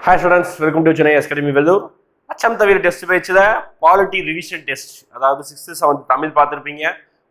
Hi students, welcome to Chennai Academy Vellore. அச்சம் தவிர test பேச்சுல பாலிட்டி ரிவிஷன் டெஸ்ட், அதாவது 6th 7th தமிழ் பார்த்துருப்பீங்க,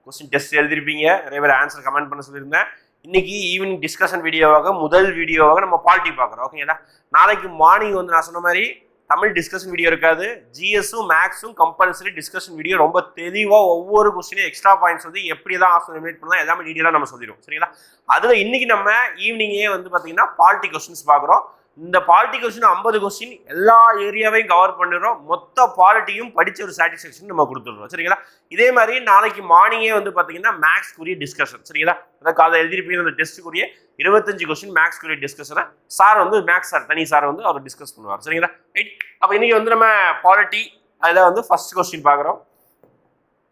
கொஸ்டின் டெஸ்ட் எழுதிருப்பீங்க, நிறைய பேர் ஆன்சர் கமெண்ட் பண்ண சொல்லியிருந்தேன். இன்னைக்கு ஈவினிங் டிஸ்கஷன் வீடியோவாக முதல் வீடியோவாக நம்ம பாலிட்டி பார்க்குறோம். ஓகேங்களா? நாளைக்கு மார்னிங் வந்து நான் சொன்ன மாதிரி தமிழ் டிஸ்கஷன் வீடியோ இருக்காது, ஜிஎஸும் மேக்ஸும் கம்பல்சரி டிஸ்கஷன் வீடியோ ரொம்ப தெளிவாக ஒவ்வொரு கொஸ்டினையும் எக்ஸ்ட்ரா பாயிண்ட்ஸ் வந்து எப்படி தான் ஆப்ஷன் எலிமினேட் பண்ணலாம் எல்லாமே டீட்டெயிலாக நம்ம சொல்லிடுவோம். சரிங்களா? அதில் இன்னைக்கு நம்ம ஈவினிங்கே வந்து பார்த்தீங்கன்னா பாலிட்டி கொஸ்டின்ஸ் பார்க்குறோம். இந்த பாலிட்டி கொஸ்டின் 50 கொஸ்டின் எல்லா ஏரியாவையும் கவர் பண்ணிடுறோம். மொத்த பாலிட்டியும் படிச்ச ஒரு சாட்டிஸ்ஃபேக்ஷன் நம்ம கொடுத்துடுறோம். சரிங்களா? இதே மாதிரி நாளைக்கு மார்னிங்கே வந்து பார்த்தீங்கன்னா மேக்ஸ்க்குரிய டிஸ்கஷன். சரிங்களா? அதாவது காலையில் எழுதிருப்பீங்க அந்த டெஸ்ட்டுக்குரிய 25 கொஸ்டின் மேக்ஸ்க்குரிய டிஸ்கஷனை சார் வந்து மேக்ஸ் சார் தனி சார் வந்து அவர் டிஸ்கஸ் பண்ணுவார். சரிங்களா? ரைட். அப்போ இன்னைக்கு வந்து நம்ம பாலிட்டி அதில் வந்து ஃபர்ஸ்ட் கொஸ்டின் பார்க்குறோம்.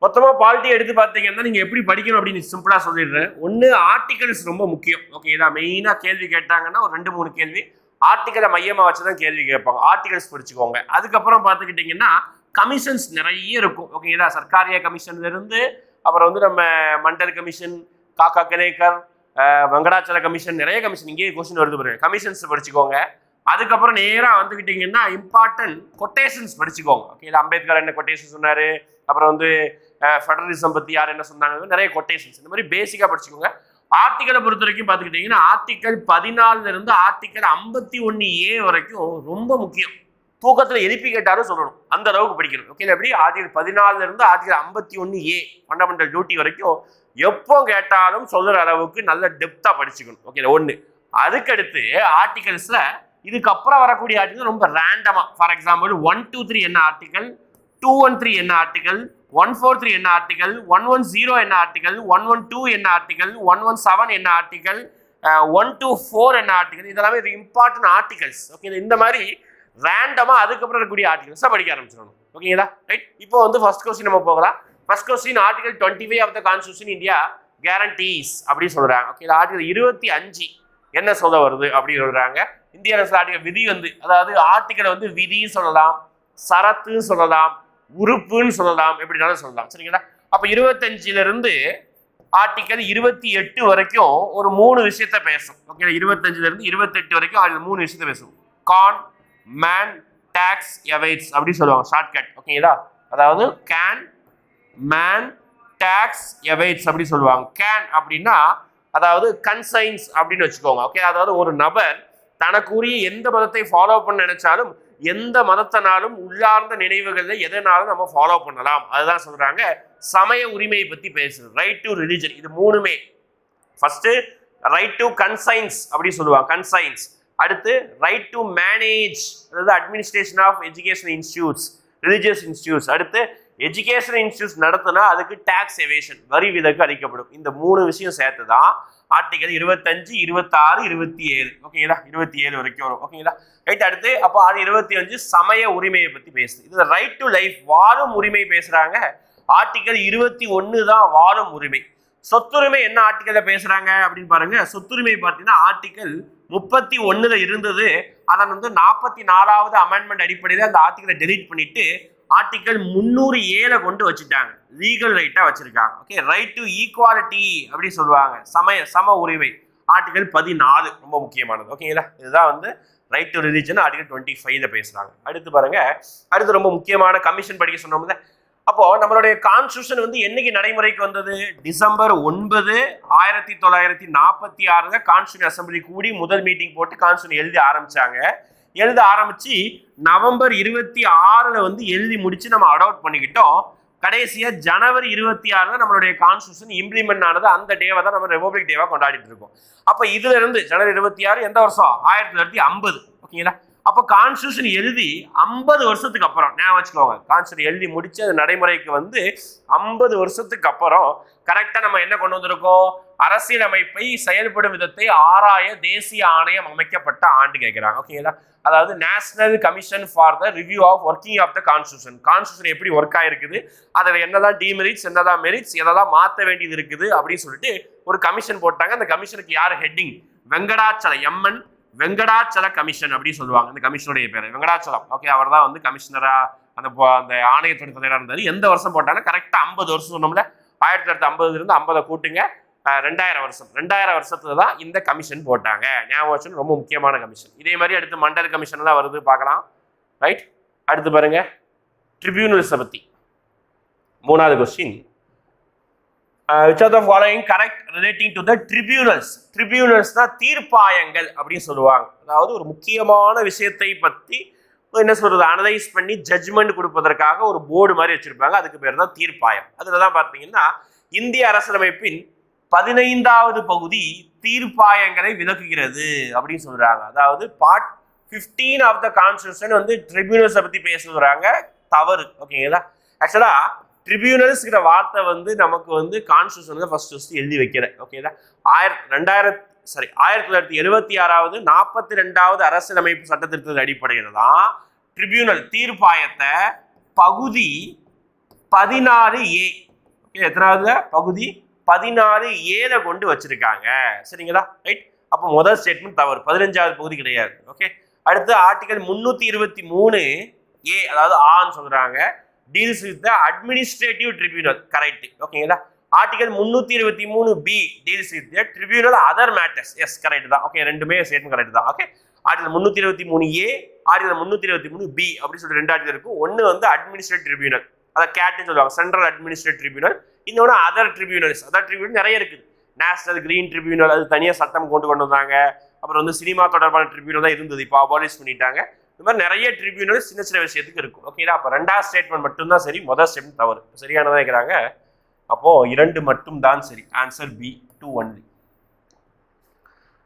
மொத்தமாக பாலிட்டி எடுத்து பார்த்தீங்கன்னா நீங்கள் எப்படி படிக்கணும் அப்படின்னு சிம்பிளாக சொல்லிடுறேன். ஒன்று ஆர்டிகல்ஸ் ரொம்ப முக்கியம். ஓகே, இதான் மெயினாக கேள்வி கேட்டாங்கன்னா ஒரு 2-3 கேள்வி ஆர்டிக்கலை மையமாக வச்சு தான் கேள்வி கேட்பாங்க. ஆர்டிகல்ஸ் படிச்சுக்கோங்க. அதுக்கப்புறம் பார்த்துக்கிட்டிங்கன்னா கமிஷன்ஸ் நிறைய இருக்கும். ஓகேங்களா? சர்க்காரிய கமிஷன்ல இருந்து அப்புறம் வந்து நம்ம மண்டல் கமிஷன், காக்கா கலேக்கர், வெங்கடாச்சல கமிஷன், நிறைய கமிஷன் இங்கேயே கொஸ்டின் வருது பாருங்க. கமிஷன்ஸ் படிச்சுக்கோங்க. அதுக்கப்புறம் நேராக வந்துக்கிட்டிங்கன்னா இம்பார்ட்டன்ட் கொட்டேஷன்ஸ் படிச்சுக்கோங்க. ஓகே, அம்பேத்கர் என்ன கொட்டேஷன் சொன்னார், அப்புறம் வந்து ஃபெடரலிசம் பற்றி யார் என்ன சொன்னாங்க, நிறைய கொட்டேஷன்ஸ் இந்த மாதிரி பேசிக்காக படிச்சுக்கோங்க. ஆர்டிக்கலை பொறுத்த வரைக்கும் பார்த்துக்கிட்டிங்கன்னா ஆர்டிக்கல் 14 இருந்து ஆர்டிக்கல் 51A வரைக்கும் ரொம்ப முக்கியம். தூக்கத்தில் எழுப்பி கேட்டாலும் சொல்லணும், அந்த அளவுக்கு படிக்கணும். ஓகே, எப்படி ஆர்டிகல் 14 இருந்து ஆர்டிகல் 51A ஃபண்டமெண்டல் டியூட்டி வரைக்கும் எப்போ கேட்டாலும் சொல்கிற அளவுக்கு நல்ல டெப்த்தாக படிச்சுக்கணும். ஓகே, ஒன்று. அதுக்கடுத்து ஆர்டிகல்ஸில் இதுக்கப்புறம் வரக்கூடிய ஆர்டிகல் ரொம்ப ரேண்டமாக, ஃபார் எக்ஸாம்பிள் 123 என்ன ஆர்டிகல், 213 என்ன ஆர்டிகல், 143 என்ன ஆர்டிகல், 110 என்ன ஆர்டிகல், 112 என்ன ஆர்டிகல், 117 என்ன ஆர்டிகல், 124 என்ன ஆர்டிகல், இதெல்லாமே இம்பார்ட்டன்ட் ஆர்டிகல்ஸ். ஓகே, இந்த மாதிரி ரேண்டமாக அதுக்கப்புறம் இருக்கக்கூடிய ஆர்டிகல்ஸை படிக்க ஆரம்பிச்சிடணும். ஓகேங்களா? ரைட். இப்போ வந்து ஃபர்ஸ்ட் கொஸ்டின் நம்ம போகலாம். First question article 25 of the constitution India guarantees அப்படின்னு சொல்றாங்க. ஓகே, ஆர்டிகல் 25 என்ன சொல்ல வருது அப்படின்னு சொல்றாங்க. இந்திய அரசு ஆர்டிகல் விதி வந்து, அதாவது ஆர்டிகல் வந்து விதின்னு சொல்லலாம், சரத்துன்னு சொல்லலாம், உறுப்புன்னு சொல்லலாம், எப்படினாலும் சொல்லலாம். சரிங்களா? அப்போ 25 இருந்து ஆர்டிகல் 28 வரைக்கும் ஒரு 3 விஷயத்த பேசும். ஓகே, 25 இருந்து 28 வரைக்கும் அது 3 விஷயத்த பேசும். கான், மேன், டாக்ஸ், எவைட்ஸ் அப்படி சொல்லுவாங்க ஷார்ட்கட். ஓகேங்களா? அதாவது கேன், மேன், டாக்ஸ், எவைட்ஸ் அப்படி சொல்லுவாங்க. கேன் அப்படின்னா அதாவது கன்சைன்ஸ் அப்படின்னு வச்சுக்கோங்க. ஓகே, அதாவது ஒரு நபர் தனக்குரிய எந்த மதத்தை ஃபாலோ பண்ண நினைச்சாலும் எந்த மதத்தினாலும் உள்ளார்ந்த நினைவுகளை எதனாலும் நம்ம ஃபாலோ பண்ணலாம். அதுதான் சொல்றாங்க சமய உரிமையை பத்தி பேசுறது. ரைட் டு ரிலிஜன், இது மூணுமே. ஃபர்ஸ்ட் ரைட் டு கன்சைன்ஸ் அப்படி சொல்லுவாங்க, கன்சைன்ஸ். அடுத்து ரைட் டு மேனேஜ், அதாவது administration of education institutes, religious institutes. அடுத்து எஜுகேஷன் இன்ஸ்டியூட்ஸ் நடத்தினா அதுக்கு டாக்ஸ் எவேஷன், வரி விலக்கு அளிக்கப்படும். இந்த 3 விஷயம் சேர்த்து தான் ஆர்டிகல் 25, 26, 27. ஓகேங்களா? 27 வரைக்கும் வரும். ஓகேங்களா? ரைட். அடுத்து அப்போ 25 சமய உரிமையை பத்தி பேசுது. இது ரைட் டு லைஃப், வாழும் உரிமை பேசுறாங்க. ஆர்டிகல் 21 தான் வாழும் உரிமை. சொத்துரிமை என்ன ஆர்டிகல்ல பேசுறாங்க அப்படின்னு பாருங்க. சொத்துரிமை பார்த்தீங்கன்னா ஆர்டிகல் 31 இருந்தது. அதை வந்து 44வது அமெண்ட்மெண்ட் அடிப்படையில் அந்த ஆர்டிகலை டெலீட் பண்ணிட்டு ஆர்டிகல் 307 கொண்டு வச்சுட்டாங்க, லீகல் ரைட்டா வச்சிருக்காங்க. ஓகே, ரைட் டு ஈக்குவாலிட்டி அப்படி சொல்லுவாங்க, சம உரிமை. ஆர்டிகல் 14 ரொம்ப முக்கியமானது. ஓகேங்களா? இதுதான் வந்து ரைட் டு ரிலிஜன் ஆர்டிகல் 25 பேசுறாங்க. அடுத்து பாருங்க, அடுத்து ரொம்ப முக்கியமான கமிஷன் படிக்க சொன்னோம்ல. அப்போ நம்மளுடைய கான்ஸ்டியூஷன் வந்து என்னைக்கு நடைமுறைக்கு வந்தது? டிசம்பர் 9, 1946 கான்ஸ்டியூஷன் அசம்பிளி கூடி முதல் மீட்டிங் போட்டு கான்ஸ்டியூஷன் எழுதி ஆரம்பிச்சாங்க. எழுத ஆரம்பிச்சு நவம்பர் 26 வந்து எழுதி முடிச்சு நம்ம அடாப்ட் பண்ணிக்கிட்டோம். கடைசியா ஜனவரி 26 நம்மளுடைய கான்ஸ்டியூஷன் இம்ப்ளிமெண்ட் ஆனது. அந்த டேவை தான் நம்ம ரிபப்ளிக் டேவா கொண்டாடிட்டு இருக்கோம். அப்ப இதுல இருந்து ஜனவரி 26 எந்த வருஷம்? 1950. ஓகேங்களா? அப்போ கான்ஸ்டியூஷன் எழுதி 50 வருஷத்துக்கு அப்புறம், ஞாபகம் வச்சுக்கோங்க, கான்ஸ்டியூஷன் எழுதி முடிச்சு அது நடைமுறைக்கு வந்து 50 வருஷத்துக்கு அப்புறம் கரெக்டா நம்ம என்ன கொண்டு வந்திருக்கோம்? அரசியலமைப்பை செயல்படும் விதத்தை ஆராய தேசிய ஆணையம் அமைக்கப்பட்ட ஆண்டு கேட்கிறாங்க. ஓகேங்களா? அதாவது national commission for the review of working of the constitution. Constitution எப்படி ஒர்க் ஆயிருக்குது, அதில் என்னதான் டிமெரிட்ஸ், என்னதான் மெரிட்ஸ், எதெல்லாம் மாற்ற வேண்டியது இருக்குது அப்படின்னு சொல்லிட்டு ஒரு கமிஷன் போட்டாங்க. அந்த கமிஷனுக்கு யார் heading? Venkatachala, MN Venkatachala commission அப்படின்னு சொல்லுவாங்க. இந்த கமிஷனுடைய பேர் வெங்கடாச்சலம். ஓகே, அவர் தான் வந்து கமிஷனரா அந்த ஆணையத்துடைய தலைவராக இருந்தார். எந்த வருஷம் போட்டாங்க? கரெக்டாக 50 வருஷம் சொன்னோம்ல. 1950 இருந்து 50 கூட்டுங்க, 2000 வருஷத்துல தான் இந்த கமிஷன் போட்டாங்க. ஞாபகம் வச்சு, ரொம்ப முக்கியமான கமிஷன். இதே மாதிரி அடுத்து மண்டல் கமிஷன் எல்லாம் வருது பார்க்கலாம். ரைட், அடுத்து பாருங்க ட்ரிபியூனல்ஸை பத்தி. 3வது question, which of the following correct relating to the tribunals? Tribunals தான் தீர்ப்பாயங்கள் அப்படின்னு சொல்லுவாங்க. அதாவது ஒரு முக்கியமான விஷயத்தை பத்தி என்ன சொல்றது, அனலைஸ் பண்ணி ஜட்ஜ்மெண்ட் கொடுப்பதற்காக ஒரு போர்டு மாதிரி வச்சிருப்பாங்க. அதுக்கு பேர் தான் தீர்ப்பாயம். அதுலதான் பார்த்தீங்கன்னா இந்திய அரசியலமைப்பின் 15வது பகுதி தீர்ப்பாயங்களை விளக்குகிறது அப்படின்னு சொல்றாங்க. அதாவது பார்ட் 15 ஆஃப் த கான்ஸ்டிடியூஷன் வந்து ட்ரிபியூனல்ஸை பத்தி பேசுறாங்க. தவறு. ஓகேங்களா? ஆக்சுவலா ட்ரிபியூனல்ஸ்ங்கிற வார்த்தை வந்து நமக்கு வந்து கான்ஸ்டிடியூஷன் ஃபர்ஸ்ட் எழுதி வைக்கிறேன். ஓகேதா? 1976வது 42வது அரசியலமைப்பு சட்டத்திட்டத்தின் அடிப்படையில் தான் ட்ரிபியூனல் தீர்ப்பாயத்தை பகுதி 14A, எத்தனாவது பகுதி 14A கொண்டு வச்சிருக்காங்க. சரிங்களா? ரைட். அப்போ முதல் ஸ்டேட்மெண்ட் தவறு. 15வது பகுதி கிடையாது. ஓகே. அடுத்து ஆர்டிகல் 323A, அதாவது ஆன்னு சொல்றாங்க, deals with the administrative tribunal. Correct. ஓகேங்களா? Article 323B deals with the tribunal other matters. Yes, correct தான். ஓகே, ரெண்டுமே ஸ்டேட்மெண்ட் கரெக்ட் தான். Okay, article 323A, article 323B அப்படி சொல்லி 2 ஆர்டிகல் இருக்கும். ஒன்னு வந்து அட்மினிஸ்ட்ரேட்டிவ் ட்ரிபியூனல், அதை கேட்னு சொல்லுவாங்க, சென்ட்ரல் அட்மினிஸ்ட்ரேட்டிவ் ட்ரிபியூனல். இன்னொன்று அதர் ட்ரிபியூனல்ஸ். அதர் ட்ரிபியூனல் நிறைய இருக்குது. நேஷனல் கிரீன் ட்ரிபியூனல், அது தனியாக சட்டம் கொண்டு வந்தாங்க. அப்புறம் வந்து சினிமா தொடர்பான ட்ரிபியூனல் தான் இருந்தது, இப்போ அபாலிஷ் பண்ணிட்டாங்க. இந்த மாதிரி நிறைய ட்ரிபியூனல் சின்ன சின்ன விஷயத்துக்கு இருக்கும். ஓகேங்களா? அப்போ 2வது ஸ்டேட்மெண்ட் மட்டும்தான் சரி, முதல் ஸ்டேட்மெண்ட் தவறு. சரியானதான் இருக்கிறாங்க. அப்போ 2 மட்டும் தான் சரி. Answer B, 2 only.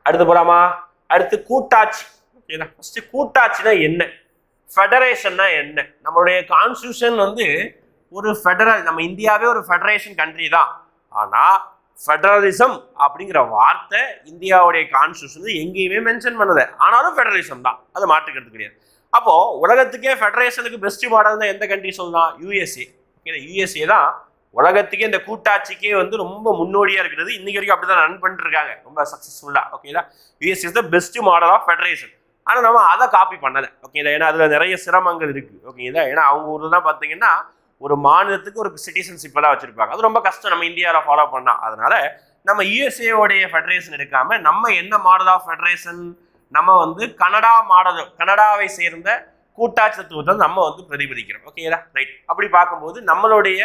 அடுத்து போலாமா? அடுத்து கூட்டாட்சி. ஓகேங்களா? ஃபர்ஸ்ட் கூட்டாட்சினா என்ன, ஃபெடரேஷன்னா என்ன? நம்மளுடைய கான்ஸ்டிடியூஷன் வந்து ஒரு ஃபெடரல், நம்ம இந்தியாவே ஒரு ஃபெடரேஷன் கண்ட்ரி தான். ஆனா ஃபெடரலிசம் அப்படிங்கிற வார்த்தை இந்தியாவுடைய கான்ஸ்டிடியூஷன் எங்கேயுமே மென்ஷன் பண்ணல. ஆனாலும் ஃபெடரலிசம் தான், அது மாற்றுக்கிறது கிடையாது. அப்போ உலகத்துக்கே ஃபெடரேஷனுக்கு பெஸ்ட் மாடல் தான் எந்த கண்ட்ரி சொல்லலாம்? USA. USA தான் உலகத்துக்கே இந்த கூட்டாட்சிக்கே வந்து ரொம்ப முன்னோடியா இருக்கிறது. இன்னைக்கு வரைக்கும் அப்படிதான் ரன் பண்ணிட்டு இருக்காங்க ரொம்ப சக்சஸ்ஃபுல்லா. ஓகேங்களா? USA is the best model of federation. ஆனா நம்ம அதை காப்பி பண்ணலை. ஓகேங்களா? ஏன்னா அதுல நிறைய சிரமங்கள் இருக்கு. ஓகேங்களா? ஏன்னா அவங்க ஊர்ல தான் பார்த்தீங்கன்னா ஒரு மாநிலத்துக்கு ஒரு சிட்டிசன்ஷிப் எல்லாம் வச்சிருப்பாங்க. அது ரொம்ப கஷ்டம் நம்ம இந்தியாவில் ஃபாலோ பண்ணா. அதனால நம்ம USA ஃபெடரேஷன் எடுக்காம நம்ம என்ன மாடல் ஆஃப் ஃபெடரேஷன், நம்ம வந்து கனடா மாடல், கனடாவை சேர்ந்த கூட்டாட்சி தத்துவத்தை நம்ம வந்து பிரதிபலிக்கிறோம். ஓகேங்களா? ரைட். அப்படி பார்க்கும்போது நம்மளுடைய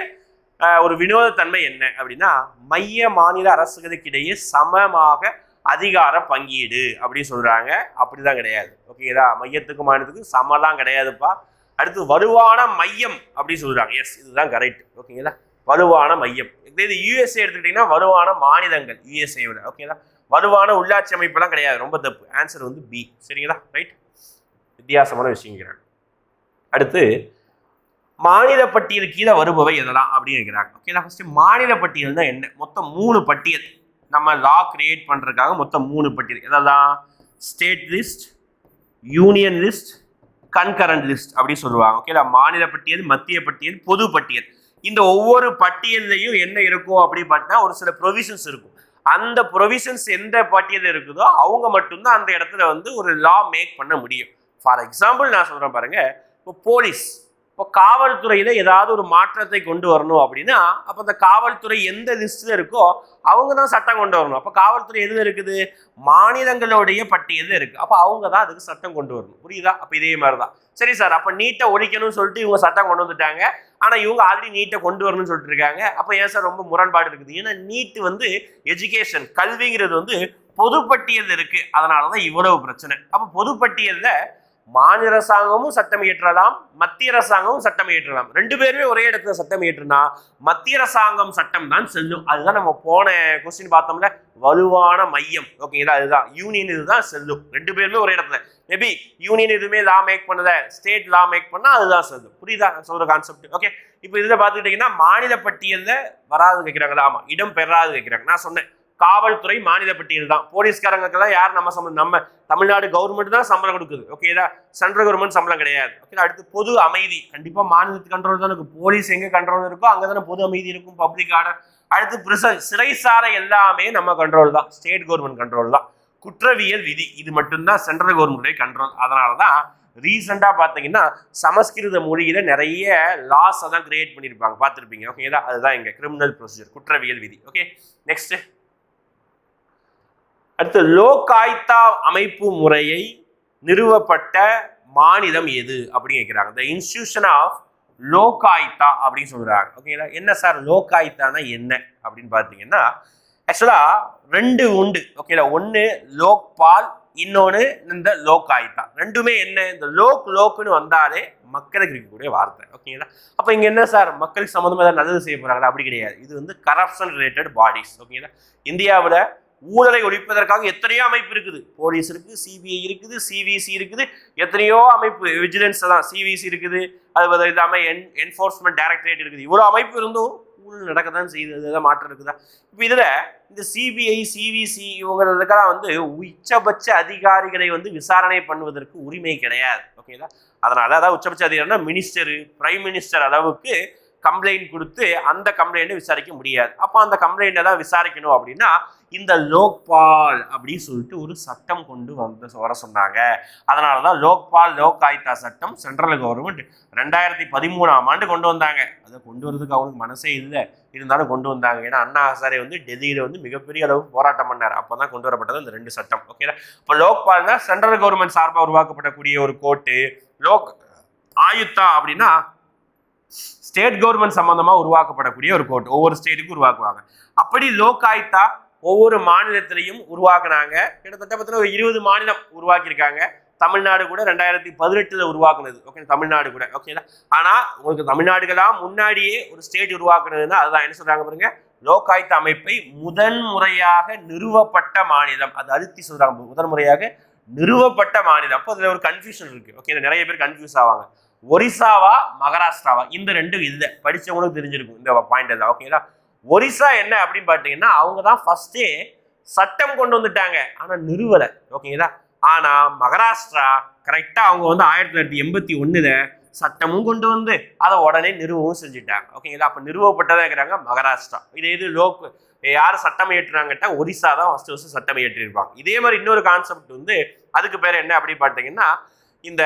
ஒரு வினோதத்தன்மை என்ன அப்படின்னா, மைய மாநில அரசுகளுக்கு இடையே சமமாக அதிகார பங்கீடு அப்படின்னு சொல்றாங்க. அப்படிதான் கிடையாது. ஓகேங்களா? மையத்துக்கு மாநிலத்துக்கு சமலாம் கிடையாதுப்பா. அடுத்து வலுவான மையம் அப்படின்னு சொல்றாங்க. எஸ், இதுதான் கரெக்ட். ஓகேங்களா? வலுவான மையம். இது USA எடுத்துக்கிட்டீங்கன்னா வலுவான மாநிலங்கள் USA விட. ஓகேங்களா? வலுவான உள்ளாட்சி அமைப்பெல்லாம் கிடையாது. ரொம்ப தப்பு. ஆன்சர் வந்து B. சரிங்களா? ரைட். வித்தியாசமான விஷயம். அடுத்து மாநில பட்டியல் கீழே வருபவை எதெல்லாம் அப்படின்னு கேட்கிறாங்க. ஓகேங்களா? ஃபர்ஸ்ட் மாநில பட்டியல் தான் என்ன? மொத்தம் 3 பட்டியல் நம்ம லா கிரியேட் பண்றதுக்காக மொத்தம் 3 பட்டியல். எதெல்லாம்? State list, union list, concurrent list அப்படி சொல்லுவாங்க. ஓகேங்களா? மாநில பட்டியல், மத்திய பட்டியல், பொது பட்டியல். இந்த ஒவ்வொரு பட்டியலையும் என்ன இருக்கும் அப்படின்னு பார்த்தா ஒரு சில ப்ரொவிஷன்ஸ் இருக்கும். அந்த ப்ரொவிஷன்ஸ் எந்த பட்டியல் இருக்குதோ அவங்க மட்டும்தான் அந்த இடத்துல வந்து ஒரு லா மேக் பண்ண முடியும். ஃபார் எக்ஸாம்பிள் நான் சொல்றேன் பாருங்க, இப்போ போலீஸ், இப்போ காவல்துறையில ஏதாவது ஒரு மாற்றத்தை கொண்டு வரணும் அப்படின்னா அப்போ அந்த காவல்துறை எந்த லிஸ்ட்ல இருக்கோ அவங்க தான் சட்டம் கொண்டு வரணும். அப்போ காவல்துறை எதுல இருக்குது? மாநிலங்களுடைய பட்டியல் இருக்கு. அப்போ அவங்க தான் அதுக்கு சட்டம் கொண்டு வரணும். புரியுதா? அப்போ இதே மாதிரி தான். சரி சார், அப்போ நீட்டை ஒழிக்கணும்னு சொல்லிட்டு இவங்க சட்டம் கொண்டு வந்துட்டாங்க, ஆனா இவங்க ஆல்ரெடி நீட்டை கொண்டு வரணும்னு சொல்லிட்டு இருக்காங்க. அப்போ ஏன் சார் ரொம்ப முரண்பாடு இருக்குது? ஏன்னா நீட் வந்து எஜுகேஷன், கல்விங்கிறது வந்து பொதுப்பட்டியல் இருக்கு. அதனாலதான் இவ்வளவு பிரச்சனை. அப்போ பொதுப்பட்டியல்ல மாநில அரசாங்கமும் சட்டம் இயற்றலாம், மத்திய அரசாங்கமும் சட்டம் இயற்றலாம். 2 பேருமே ஒரே இடத்துல சட்டம் இயற்றுனா மத்திய அரசாங்கம் சட்டம் தான் செல்லும். அதுதான் நம்ம போன கொஸ்டின் பார்த்தோம்ல, வலுவான மையம். ஓகேங்களா? அதுதான் யூனியன், இதுதான் செல்லும். 2 பேருமே ஒரே இடத்துல. மேபி யூனியன் எதுவுமே லா மேக் பண்ணல, ஸ்டேட் லா மேக் பண்ணா அதுதான் செல்லும். புரியுதா சொல்ற கான்செப்ட்? ஓகே. இப்போ இதுல பாத்துக்கிட்டீங்கன்னா மாநில பட்டியல்ல வராது கேட்கிறாங்களா? ஆமா, இடம் பெறாது கேட்கிறாங்க. நான் சொன்னேன் காவல்துறை மாநில பட்டியல் தான். போலீஸ்காரங்களுக்கெல்லாம் யார் நம்ம சம்பளம்? நம்ம தமிழ்நாடு கவர்மெண்ட் தான் சம்பளம் கொடுக்குது. ஓகேதா? சென்ட்ரல் கவர்மெண்ட் சம்பளம் கிடையாது. ஓகே. அடுத்து பொது அமைதி, கண்டிப்பா மாநிலத்துக்கு கண்ட்ரோல் தான் இருக்கும். போலீஸ் எங்க கண்ட்ரோல் இருக்கோ அங்கதானே பொது அமைதி இருக்கும், பப்ளிக் ஆர்டர். அடுத்து பிரிசன், சிறைசாலை எல்லாமே நம்ம கண்ட்ரோல் தான், ஸ்டேட் கவர்மெண்ட் கண்ட்ரோல் தான். குற்றவியல் விதி, இது மட்டும்தான் சென்ட்ரல் கவர்மெண்ட் கண்ட்ரோல். அதனாலதான் ரீசெண்டா பாத்தீங்கன்னா சமஸ்கிருத மொழியில நிறைய லாஸ் தான் கிரியேட் பண்ணிருப்பாங்க, பார்த்திருப்பீங்க. ஓகேதா? அதுதான் இங்க கிரிமினல் ப்ரொசீஜர், குற்றவியல் விதி. ஓகே. நெக்ஸ்ட் அடுத்து லோகாயுக்தா அமைப்பு முறையை நிறுவப்பட்ட மாநிலம் எது அப்படின்னு கேட்கிறாங்க. த இன்ஸ்டிடியூஷன் ஆஃப் லோகாயுக்தா அப்படின்னு சொல்றாங்க. ஓகேங்களா? என்ன சார் லோகாயுக்தானா என்ன அப்படின்னு பார்த்தீங்கன்னா, ஆக்சுவலா ரெண்டு உண்டு. ஓகேங்களா? ஒன்று லோக்பால், இன்னொன்று இந்த லோகாயுக்தா. ரெண்டுமே என்ன, இந்த லோக்குன்னு வந்தாலே மக்களுக்கு இருக்கக்கூடிய வார்த்தை. ஓகேங்களா? அப்போ இங்கே என்ன சார் மக்களுக்கு சம்மந்தமாக ஏதாவது நல்லது செய்ய போறாங்களா? அப்படி கிடையாது. இது வந்து கரப்ஷன் ரிலேட்டட் பாடிஸ். ஓகேங்களா? இந்தியாவில் ஊழலை ஒழிப்பதற்காக எத்தனையோ அமைப்பு இருக்குது. போலீஸ் இருக்கு, சிபிஐ இருக்குது, சிவிசி இருக்குது, எத்தனையோ அமைப்பு, விஜிலன்ஸ் தான் சிவிசி இருக்குது, அது இல்லாமல் என்ஃபோர்ஸ்மெண்ட் டைரக்டரேட் இருக்குது. இவ்வளோ அமைப்பு இருந்தும் ஊழல் நடக்க தான் செய்யுது. ஏதாவது மாற்றம் இருக்குதா? இப்போ இதில் இந்த சிபிஐ சிவிசி இவங்களுக்கெல்லாம் வந்து உச்சபட்ச அதிகாரிகளை வந்து விசாரணை பண்ணுவதற்கு உரிமை கிடையாது. ஓகேங்களா? அதனால அதாவது உச்சபட்ச அதிகாரினா மினிஸ்டர், பிரைம் மினிஸ்டர் அளவுக்கு கம்ப்ளைண்ட் கொடுத்து அந்த கம்ப்ளைண்ட்டை விசாரிக்க முடியாது. அப்போ அந்த கம்ப்ளைண்ட்டை தான் விசாரிக்கணும் அப்படின்னா இந்த லோக்பால் அப்படின்னு சொல்லிட்டு ஒரு சட்டம் கொண்டு வர சொன்னாங்க. அதனால தான் லோக்பால் லோகாயுக்தா சட்டம் சென்ட்ரல் கவர்மெண்ட் 2013ஆம் ஆண்டு கொண்டு வந்தாங்க. அதை கொண்டு வரதுக்கு அவங்களுக்கு மனசே இல்லை, இருந்தாலும் கொண்டு வந்தாங்க. ஏன்னா அண்ணா ஹசாரே வந்து டெல்லியில் வந்து மிகப்பெரிய அளவு போராட்டம் பண்ணார். அப்போ தான் கொண்டு வரப்பட்டது இந்த ரெண்டு சட்டம். ஓகேங்களா? இப்போ லோக்பால்னா சென்ட்ரல் கவர்மெண்ட் சார்பாக உருவாக்கப்படக்கூடிய ஒரு கோர்ட்டு, லோக் ஆயுக்தா அப்படின்னா ஸ்டேட் கவர்மெண்ட் சம்பந்தமா உருவாக்கப்படக்கூடிய ஒரு கோர்ட். ஒவ்வொரு ஸ்டேட்டுக்கும் உருவாக்குவாங்க. அப்படி லோகாயுக்தா ஒவ்வொரு மாநிலத்திலையும் உருவாக்குனாங்க. கிட்டத்தட்ட ஒரு 20 மாநிலம் உருவாக்கியிருக்காங்க. தமிழ்நாடு கூட 2018 உருவாக்குனது. ஓகே, தமிழ்நாடு கூட. ஓகேங்களா? ஆனா உங்களுக்கு தமிழ்நாடுகளாம் முன்னாடியே ஒரு ஸ்டேட் உருவாக்குனதுன்னா அதுதான் என்ன சொல்றாங்க பாருங்க, லோகாயுக்தா அமைப்பை முதன் முறையாக நிறுவப்பட்ட மாநிலம். அது அழுத்தி சொல்றாங்க, முதன் முறையாக நிறுவப்பட்ட மாநிலம். அப்போ அதுல ஒரு கன்ஃபியூஷன் இருக்கு. ஓகே, நிறைய பேர் கன்ஃபியூஸ் ஆவாங்க. ஒரிசாவா மகாராஷ்டிராவா, இந்த ரெண்டும் இல்லை. படிச்சவங்களுக்கு தெரிஞ்சிருக்கும் இந்த பாயிண்ட் தான். ஓகேங்களா? ஒரிசா என்ன அப்படின்னு பார்த்தீங்கன்னா அவங்க தான் ஃபர்ஸ்டே சட்டம் கொண்டு வந்துட்டாங்க, ஆனா நிறுவலை. ஓகேங்களா? ஆனா மகாராஷ்டிரா கரெக்டா அவங்க வந்து 1981 சட்டமும் கொண்டு வந்து அதை உடனே நிறுவவும் செஞ்சுட்டாங்க. ஓகேங்களா? அப்ப நிறுவப்பட்டதா இருக்கிறாங்க மகாராஷ்டிரா. இது யாரு சட்டம் இயற்றுறாங்கட்டா ஒரிசா தான் ஃபர்ஸ்ட் சட்டம் இயற்றிருப்பாங்க. இதே மாதிரி இன்னொரு கான்செப்ட் வந்து அதுக்கு பேர் என்ன அப்படின்னு பார்த்தீங்கன்னா இந்த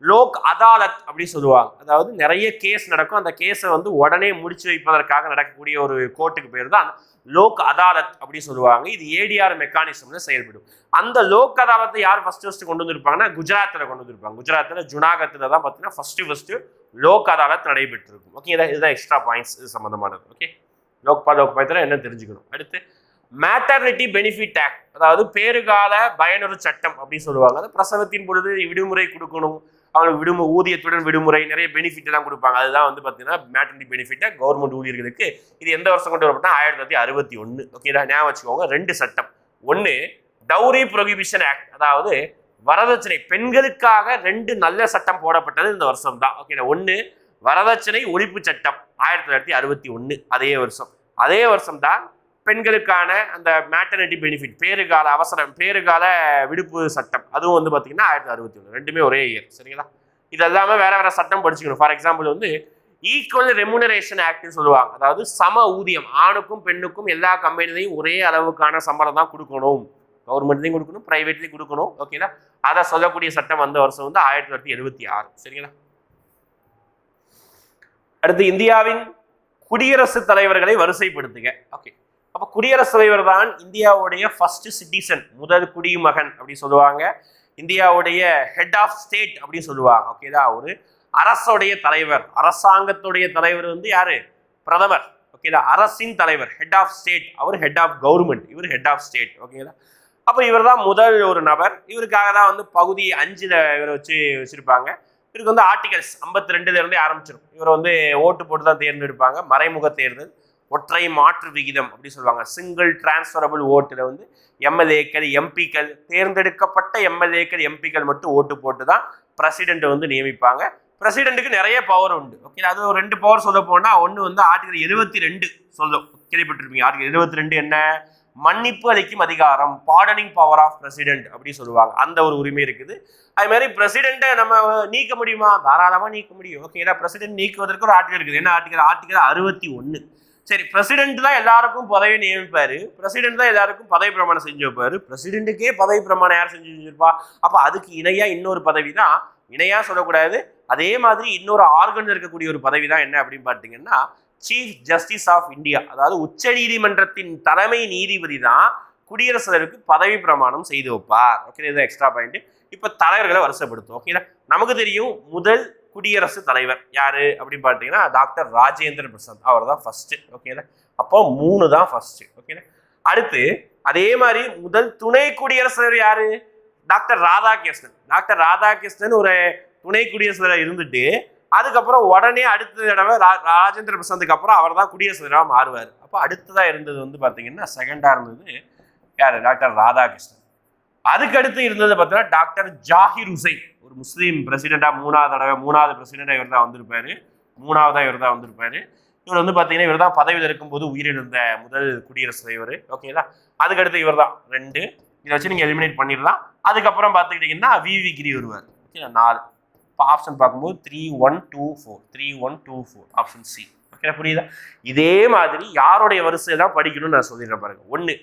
லோக் அதாலத் அப்படின்னு சொல்லுவாங்க. அதாவது நிறைய கேஸ் நடக்கும், அந்த கேஸை வந்து உடனே முடிச்சு வைப்பதற்காக நடக்கக்கூடிய ஒரு கோர்ட்டுக்கு பேர் தான் லோக் அதாலத் அப்படின்னு சொல்லுவாங்க. இது ஏடிஆர் மெக்கானிசம்ல செயல்படும். அந்த லோக் அதாலத்தை யார் ஃபர்ஸ்ட் கொண்டு வந்திருப்பாங்கன்னா குஜராத்தில் கொண்டு வந்திருப்பாங்க. குஜராத்தில் ஜுனாகத்தில் தான் பார்த்தீங்கன்னா ஃபர்ஸ்ட் லோக் அதாலத் நடைபெற்றிருக்கும். ஓகே, இதுதான் எக்ஸ்ட்ரா பாயிண்ட்ஸ் இது சம்பந்தமானது. ஓகே, லோக்பால் என்ன தெரிஞ்சுக்கணும். அடுத்து மேட்டர்னிட்டி பெனிஃபிட் ஆக்ட், அதாவது பேறுகால பயனுறு சட்டம் அப்படின்னு சொல்லுவாங்க. அது பிரசவத்தின் பொழுது விடுமுறை கொடுக்கணும், அவங்களுக்கு ஊதியத்துடன் விடுமுறை, நிறைய பெனிஃபிட் எல்லாம் கொடுப்பாங்க. அதுதான் வந்து பார்த்தீங்கன்னா மேட்டர்னிட்டி பெனிஃபிட்டா கவர்மெண்ட் ஊழியர்களுக்கு. இது எந்த வருஷம் கொண்டு வரப்பட்டா 1961. ஓகே, ஞாபகம் வச்சுக்கோங்க. ரெண்டு சட்டம். ஒன்று டவுரி ப்ரொஹிபிஷன் ஆக்ட், அதாவது வரதட்சணை பெண்களுக்காக ரெண்டு நல்ல சட்டம் போடப்பட்டது இந்த வருஷம் தான். ஓகே, ஒன்று வரதட்சணை ஒழிப்பு சட்டம் 1961, அதே வருஷம் தான் பெண்களுக்கான அந்த மேட்டர்னிட்டி பெனிஃபிட் பேறுகால விடுப்பு சட்டம், அதுவும் வந்து பார்த்தீங்கன்னா 1961. ரெண்டுமே ஒரே இயர். சரிங்களா? இது எல்லாமே வேற சட்டம் படிச்சுக்கணும். ஃபார் எக்ஸாம்பிள் வந்து ஈக்குவல் ரெமுனரேஷன் ஆக்ட்னு சொல்லுவாங்க. அதாவது சம ஊதியம், ஆணுக்கும் பெண்ணுக்கும் எல்லா கம்பெனிலையும் ஒரே அளவுக்கான சம்பளம் தான் கொடுக்கணும். கவர்மெண்ட்லையும் கொடுக்கணும், பிரைவேட்லையும் கொடுக்கணும். ஓகேங்களா? அதை சொல்லக்கூடிய சட்டம் வந்த வருஷம் வந்து 1976. சரிங்களா? அடுத்து இந்தியாவின் குடியரசுத் தலைவர்களை வரிசைப்படுத்துக. ஓகே, அப்ப குடியரசுத் தலைவர் தான் இந்தியாவுடைய ஃபர்ஸ்ட் சிட்டிசன், முதல் குடிமகன் அப்படி சொல்லுவாங்க. இந்தியாவுடைய ஹெட் ஆஃப் ஸ்டேட் அப்படின்னு சொல்லுவாங்க. ஓகேதா? ஒரு அரசுடைய தலைவர், அரசாங்கத்துடைய தலைவர் வந்து யாரு? பிரதமர். ஓகேதா? அரசின் தலைவர் ஹெட் ஆஃப் ஸ்டேட், அவர் ஹெட் ஆஃப் கவர்மெண்ட், இவர் ஹெட் ஆஃப் ஸ்டேட். ஓகேதா? அப்போ இவர் தான் முதல் ஒரு நபர். இவருக்காக தான் வந்து பகுதி 5ல் இவரை வச்சிருப்பாங்க. இவருக்கு வந்து ஆர்டிகல்ஸ் 52 இருந்தே ஆரம்பிச்சிடும். இவரை வந்து ஓட்டு போட்டு தான் தேர்ந்தெடுப்பாங்க. மறைமுக தேர்தல், ஒற்றை மாற்று விகிதம் அப்படி சொல்லுவாங்க. சிங்கிள் டிரான்ஸ்ஃபரபிள் ஓட்டில் வந்து எம்எல்ஏக்கள் எம்பிக்கள், தேர்ந்தெடுக்கப்பட்ட எம்எல்ஏக்கள் எம்பிக்கள் மட்டும் ஓட்டு போட்டு தான் பிரசிடென்ட் வந்து நியமிப்பாங்க. பிரசிடென்ட்டுக்கு நிறைய பவர் உண்டு. ஓகே, அது ஒரு 2 பவர் சொல்ல போனா, ஒன்று வந்து ஆர்டிகல் 72 சொல்லும், கேள்விப்பட்டிருப்பீங்க. ஆர்டிகல் 72 என்ன? மன்னிப்பு அளிக்கும் அதிகாரம், பார்டனிங் பவர் ஆஃப் பிரசிடென்ட் அப்படி சொல்லுவாங்க. அந்த ஒரு உரிமை இருக்குது. அது மாதிரி பிரசிடென்ட்டை நம்ம நீக்க முடியுமா? தாராளமாக நீக்க முடியும். ஓகே, ஏன்னா பிரசிடென்ட் நீக்குவதற்கு ஒரு ஆர்டிகல் இருக்குது. என்ன ஆர்டிகல்? ஆர்டிகல் 61. சரி, பிரசிடென்ட் தான் எல்லாருக்கும் பதவி நியமிப்பாரு, பிரசிடென்ட் தான் எல்லாருக்கும் பதவி பிரமாணம் செஞ்சு வைப்பாரு. பிரசிடென்ட்டுக்கே பதவி பிரமாணம் யார் செஞ்சு வச்சிருப்பா? அப்ப அதுக்கு இணையா இன்னொரு பதவி தான், இணையா சொல்லக்கூடாது, அதே மாதிரி இன்னொரு ஆர்கன் இருக்கக்கூடிய ஒரு பதவி தான் என்ன அப்படின்னு பார்த்தீங்கன்னா சீஃப் ஜஸ்டிஸ் ஆஃப் இந்தியா. அதாவது உச்ச நீதிமன்றத்தின் தலைமை நீதிபதி தான் குடியரசுத் தலைவருக்கு பதவி பிரமாணம் செய்து வைப்பார். ஓகே, இது எக்ஸ்ட்ரா பாயிண்ட். இப்ப தலைவர்களை வரிசைப்படுத்தும். ஓகேங்களா, நமக்கு தெரியும் முதல் குடியரசுத் தலைவர் யாரு அப்படின்னு பார்த்தீங்கன்னா டாக்டர் ராஜேந்திர பிரசாத், அவர் தான் ஃபர்ஸ்ட். ஓகேங்களா, அப்போ 3 தான் ஃபர்ஸ்ட். ஓகேங்களா, அடுத்து அதே மாதிரி முதல் துணை குடியரசுத் தலைவர் யாரு? டாக்டர் ராதாகிருஷ்ணன். டாக்டர் ராதாகிருஷ்ணன் ஒரு துணை குடியரசுத் தலைவர் இருந்துட்டு அதுக்கப்புறம் உடனே அடுத்த தடவை ராஜேந்திர பிரசாத்துக்கு அப்புறம் அவர் தான் குடியரசுத் தலைவராக மாறுவார். அப்போ அடுத்ததா இருந்தது வந்து பார்த்தீங்கன்னா செகண்டா இருந்தது யாரு? டாக்டர் ராதாகிருஷ்ணன். அதுக்கு அடுத்து இருந்தது பார்த்தீங்கன்னா டாக்டர் ஜாகிர் ஹுசைன், ஒரு முஸ்லீம் பிரசிடென்டா மூணாவது பிரசிடென்டா இவர் தான் வந்திருப்பாரு. இவர் வந்து பார்த்தீங்கன்னா இவர் தான் பதவியில் இருக்கும்போது உயிரிழந்த முதல் குடியரசுத் தலைவர். ஓகேங்களா, அதுக்கடுத்து இவர் தான் 2. இதை வச்சு நீங்கள் எலிமினேட் பண்ணிடலாம். அதுக்கப்புறம் பார்த்துக்கிட்டிங்கன்னா விவி கிரி வருவார். ஓகே, 4. இப்போ ஆப்ஷன் பார்க்கும்போது 3-1-2-4 ஆப்ஷன் சி. ஓகே, புரியுதா? இதே மாதிரி யாருடைய வரிசை தான் படிக்கணும்னு நான் சொல்லிடுறேன் பாருங்க. 1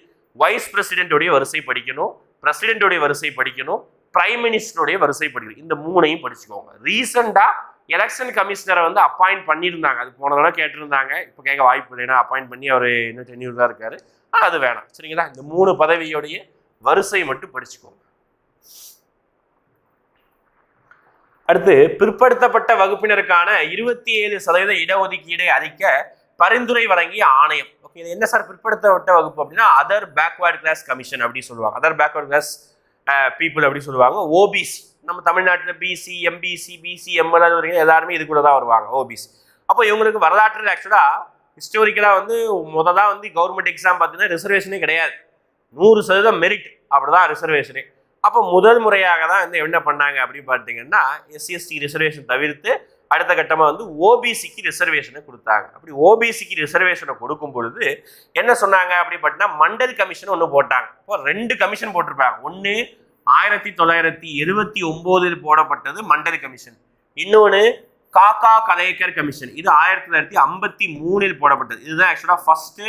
வைஸ் பிரசிடென்டோடைய வரிசை படிக்கணும், பிரசிடென்டோடைய வரிசை படிக்கணும், பிரைம் மினிஸ்டருடைய வரிசை படிக்கணும். இந்த 3ஐயும் படிச்சுக்கோங்க. ரீசெண்டா எலெக்ஷன் கமிஷனரை வந்து அப்பாயிண்ட் பண்ணியிருந்தாங்க. அது போன தடவை கேட்டிருந்தாங்க, இப்போ கேட்க வாய்ப்பு இல்லைன்னா அப்பாயிண்ட் பண்ணி அவர் இன்னும் டென்யூர் தான் இருக்காரு. அது வேணாம். சரிங்களா, இந்த 3 பதவியோடைய வரிசை மட்டும் படிச்சுக்கோங்க. அடுத்து பிற்படுத்தப்பட்ட வகுப்பினருக்கான 27% இடஒதுக்கீடை அளிக்க பரிந்துரை வழங்கிய ஆணையம். ஓகே, இது என்ன சார் பிற்படுத்தப்பட்ட வகுப்பு அப்படின்னா அதர் பேக்வர்ட் கிளாஸ் கமிஷன் அப்படி சொல்லுவாங்க. அதர் பேக்வர்ட் கிளாஸ் பீப்புள் அப்படி சொல்லுவாங்க. ஓபிசி, நம்ம தமிழ்நாட்டில் பிசி, எம்பிசி, பிசி, எம்எல் வரைக்கும் எல்லாருமே இதுக்குள்ள தான் வருவாங்க, ஓபிசி. அப்போ இவங்களுக்கு வரலாற்றில் ஆக்சுவலாக ஹிஸ்டோரிக்கலாக வந்து முதல்ல வந்து கவர்மெண்ட் எக்ஸாம் பார்த்தீங்கன்னா ரிசர்வேஷனே கிடையாது. 100% மெரிட் அப்படிதான் ரிசர்வேஷனே. அப்போ முதல் முறையாக தான் வந்து என்ன பண்ணாங்க அப்படின்னு பார்த்தீங்கன்னா எஸ்சி ரிசர்வேஷன் தவிர்த்து அடுத்த கட்டமாக வந்து ஓபிசிக்கு ரிசர்வேஷனை கொடுத்தாங்க. அப்படி ஓபிசிக்கு ரிசர்வேஷனை கொடுக்கும் பொழுது என்ன சொன்னாங்க அப்படின்னு பார்த்தீங்கன்னா மண்டல் கமிஷன் ஒன்று போட்டாங்க. இப்போ 2 கமிஷன் போட்டிருப்பாங்க. ஒன்று 1979 போடப்பட்டது மண்டல் கமிஷன், இன்னொன்று காக்கா கலேக்கர் கமிஷன், இது 1953 போடப்பட்டது. இதுதான் ஆக்சுவலாக ஃபர்ஸ்ட்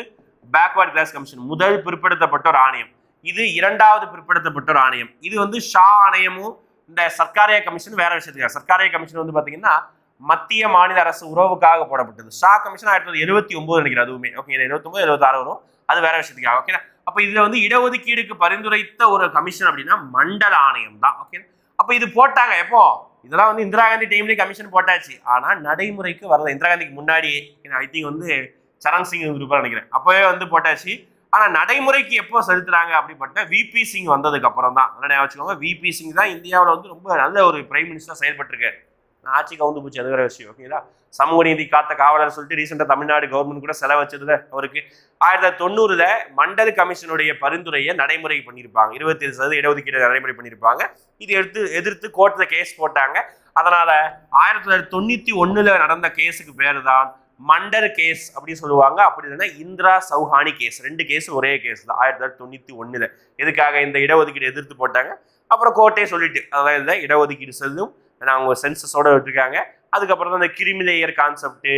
பேக்வர்ட் கிளாஸ் கமிஷன், முதல் பிற்படுத்தப்பட்ட ஒரு ஆணையம். இது 2வது பிற்படுத்தப்பட்ட ஒரு ஆணையம். இது வந்து ஷா ஆணையமும் இந்த சர்க்காரிய கமிஷன் வேற விஷயத்துக்காக. சர்க்காரிய கமிஷன் வந்து பார்த்தீங்கன்னா மத்திய மாநில அரசு உறவுக்காக போடப்பட்டது. ஷா கமிஷன் 1979 நினைக்கிறேன் அதுவுமே. ஓகே, 79 76 வரும், அது வேற விஷயத்துக்காக. ஓகே, அப்போ இதுல வந்து இடஒதுக்கீடுக்கு பரிந்துரைத்த ஒரு கமிஷன் அப்படின்னா மண்டல ஆணையம் தான். ஓகே, அப்போ இது போட்டாங்க எப்போ? இதெல்லாம் வந்து இந்திரா காந்தி டைம்லேயே கமிஷன் போட்டாச்சு. ஆனால் நடைமுறைக்கு வரல. இந்திரா காந்திக்கு முன்னாடியே ஐ திங்க் வந்து சரண் சிங் இருப்பார் நினைக்கிறேன், அப்போவே வந்து போட்டாச்சு. ஆனால் நடைமுறைக்கு எப்போ செலுத்துறாங்க அப்படிப்பட்ட விபி சிங் வந்ததுக்கு அப்புறம் தான். நல்லா வச்சுக்கோங்க, விபி சிங் தான் இந்தியாவில் வந்து ரொம்ப நல்ல ஒரு பிரைம் மினிஸ்டர் செயல்பட்டிருக்காரு. ஆட்சி கவுந்து போச்சு, அது வேற விஷயம். ஓகேங்களா, சமூக நீதி காத்த காவலர் சொல்லிட்டு ரீசெண்டாக தமிழ்நாடு கவர்மெண்ட் கூட செலவு வச்சதுல அவருக்கு 1990 மண்டல் கமிஷனுடைய பரிந்துரையை நடைமுறை பண்ணியிருப்பாங்க. 27% இடஒதுக்கீடு நடைமுறை பண்ணியிருப்பாங்க. இது எதிர்த்து கோர்ட்ல கேஸ் போட்டாங்க. அதனால 1991 நடந்த கேஸுக்கு பேரு தான் மண்டல் கேஸ் அப்படின்னு சொல்லுவாங்க. அப்படி இல்லைன்னா இந்திரா சௌஹானி கேஸ். 2 கேஸ் ஒரே கேஸ் தான் 1991. எதுக்காக? இந்த இடஒதுக்கீடு எதிர்த்து போட்டாங்க. அப்புறம் கோர்ட்டே சொல்லிட்டு அதாவது இடஒதுக்கீடு செல்லும், அவங்க சென்சஸோட விட்டுருக்காங்க. அதுக்கப்புறம் தான் இந்த கிரிமிலேயர் கான்செப்ட்,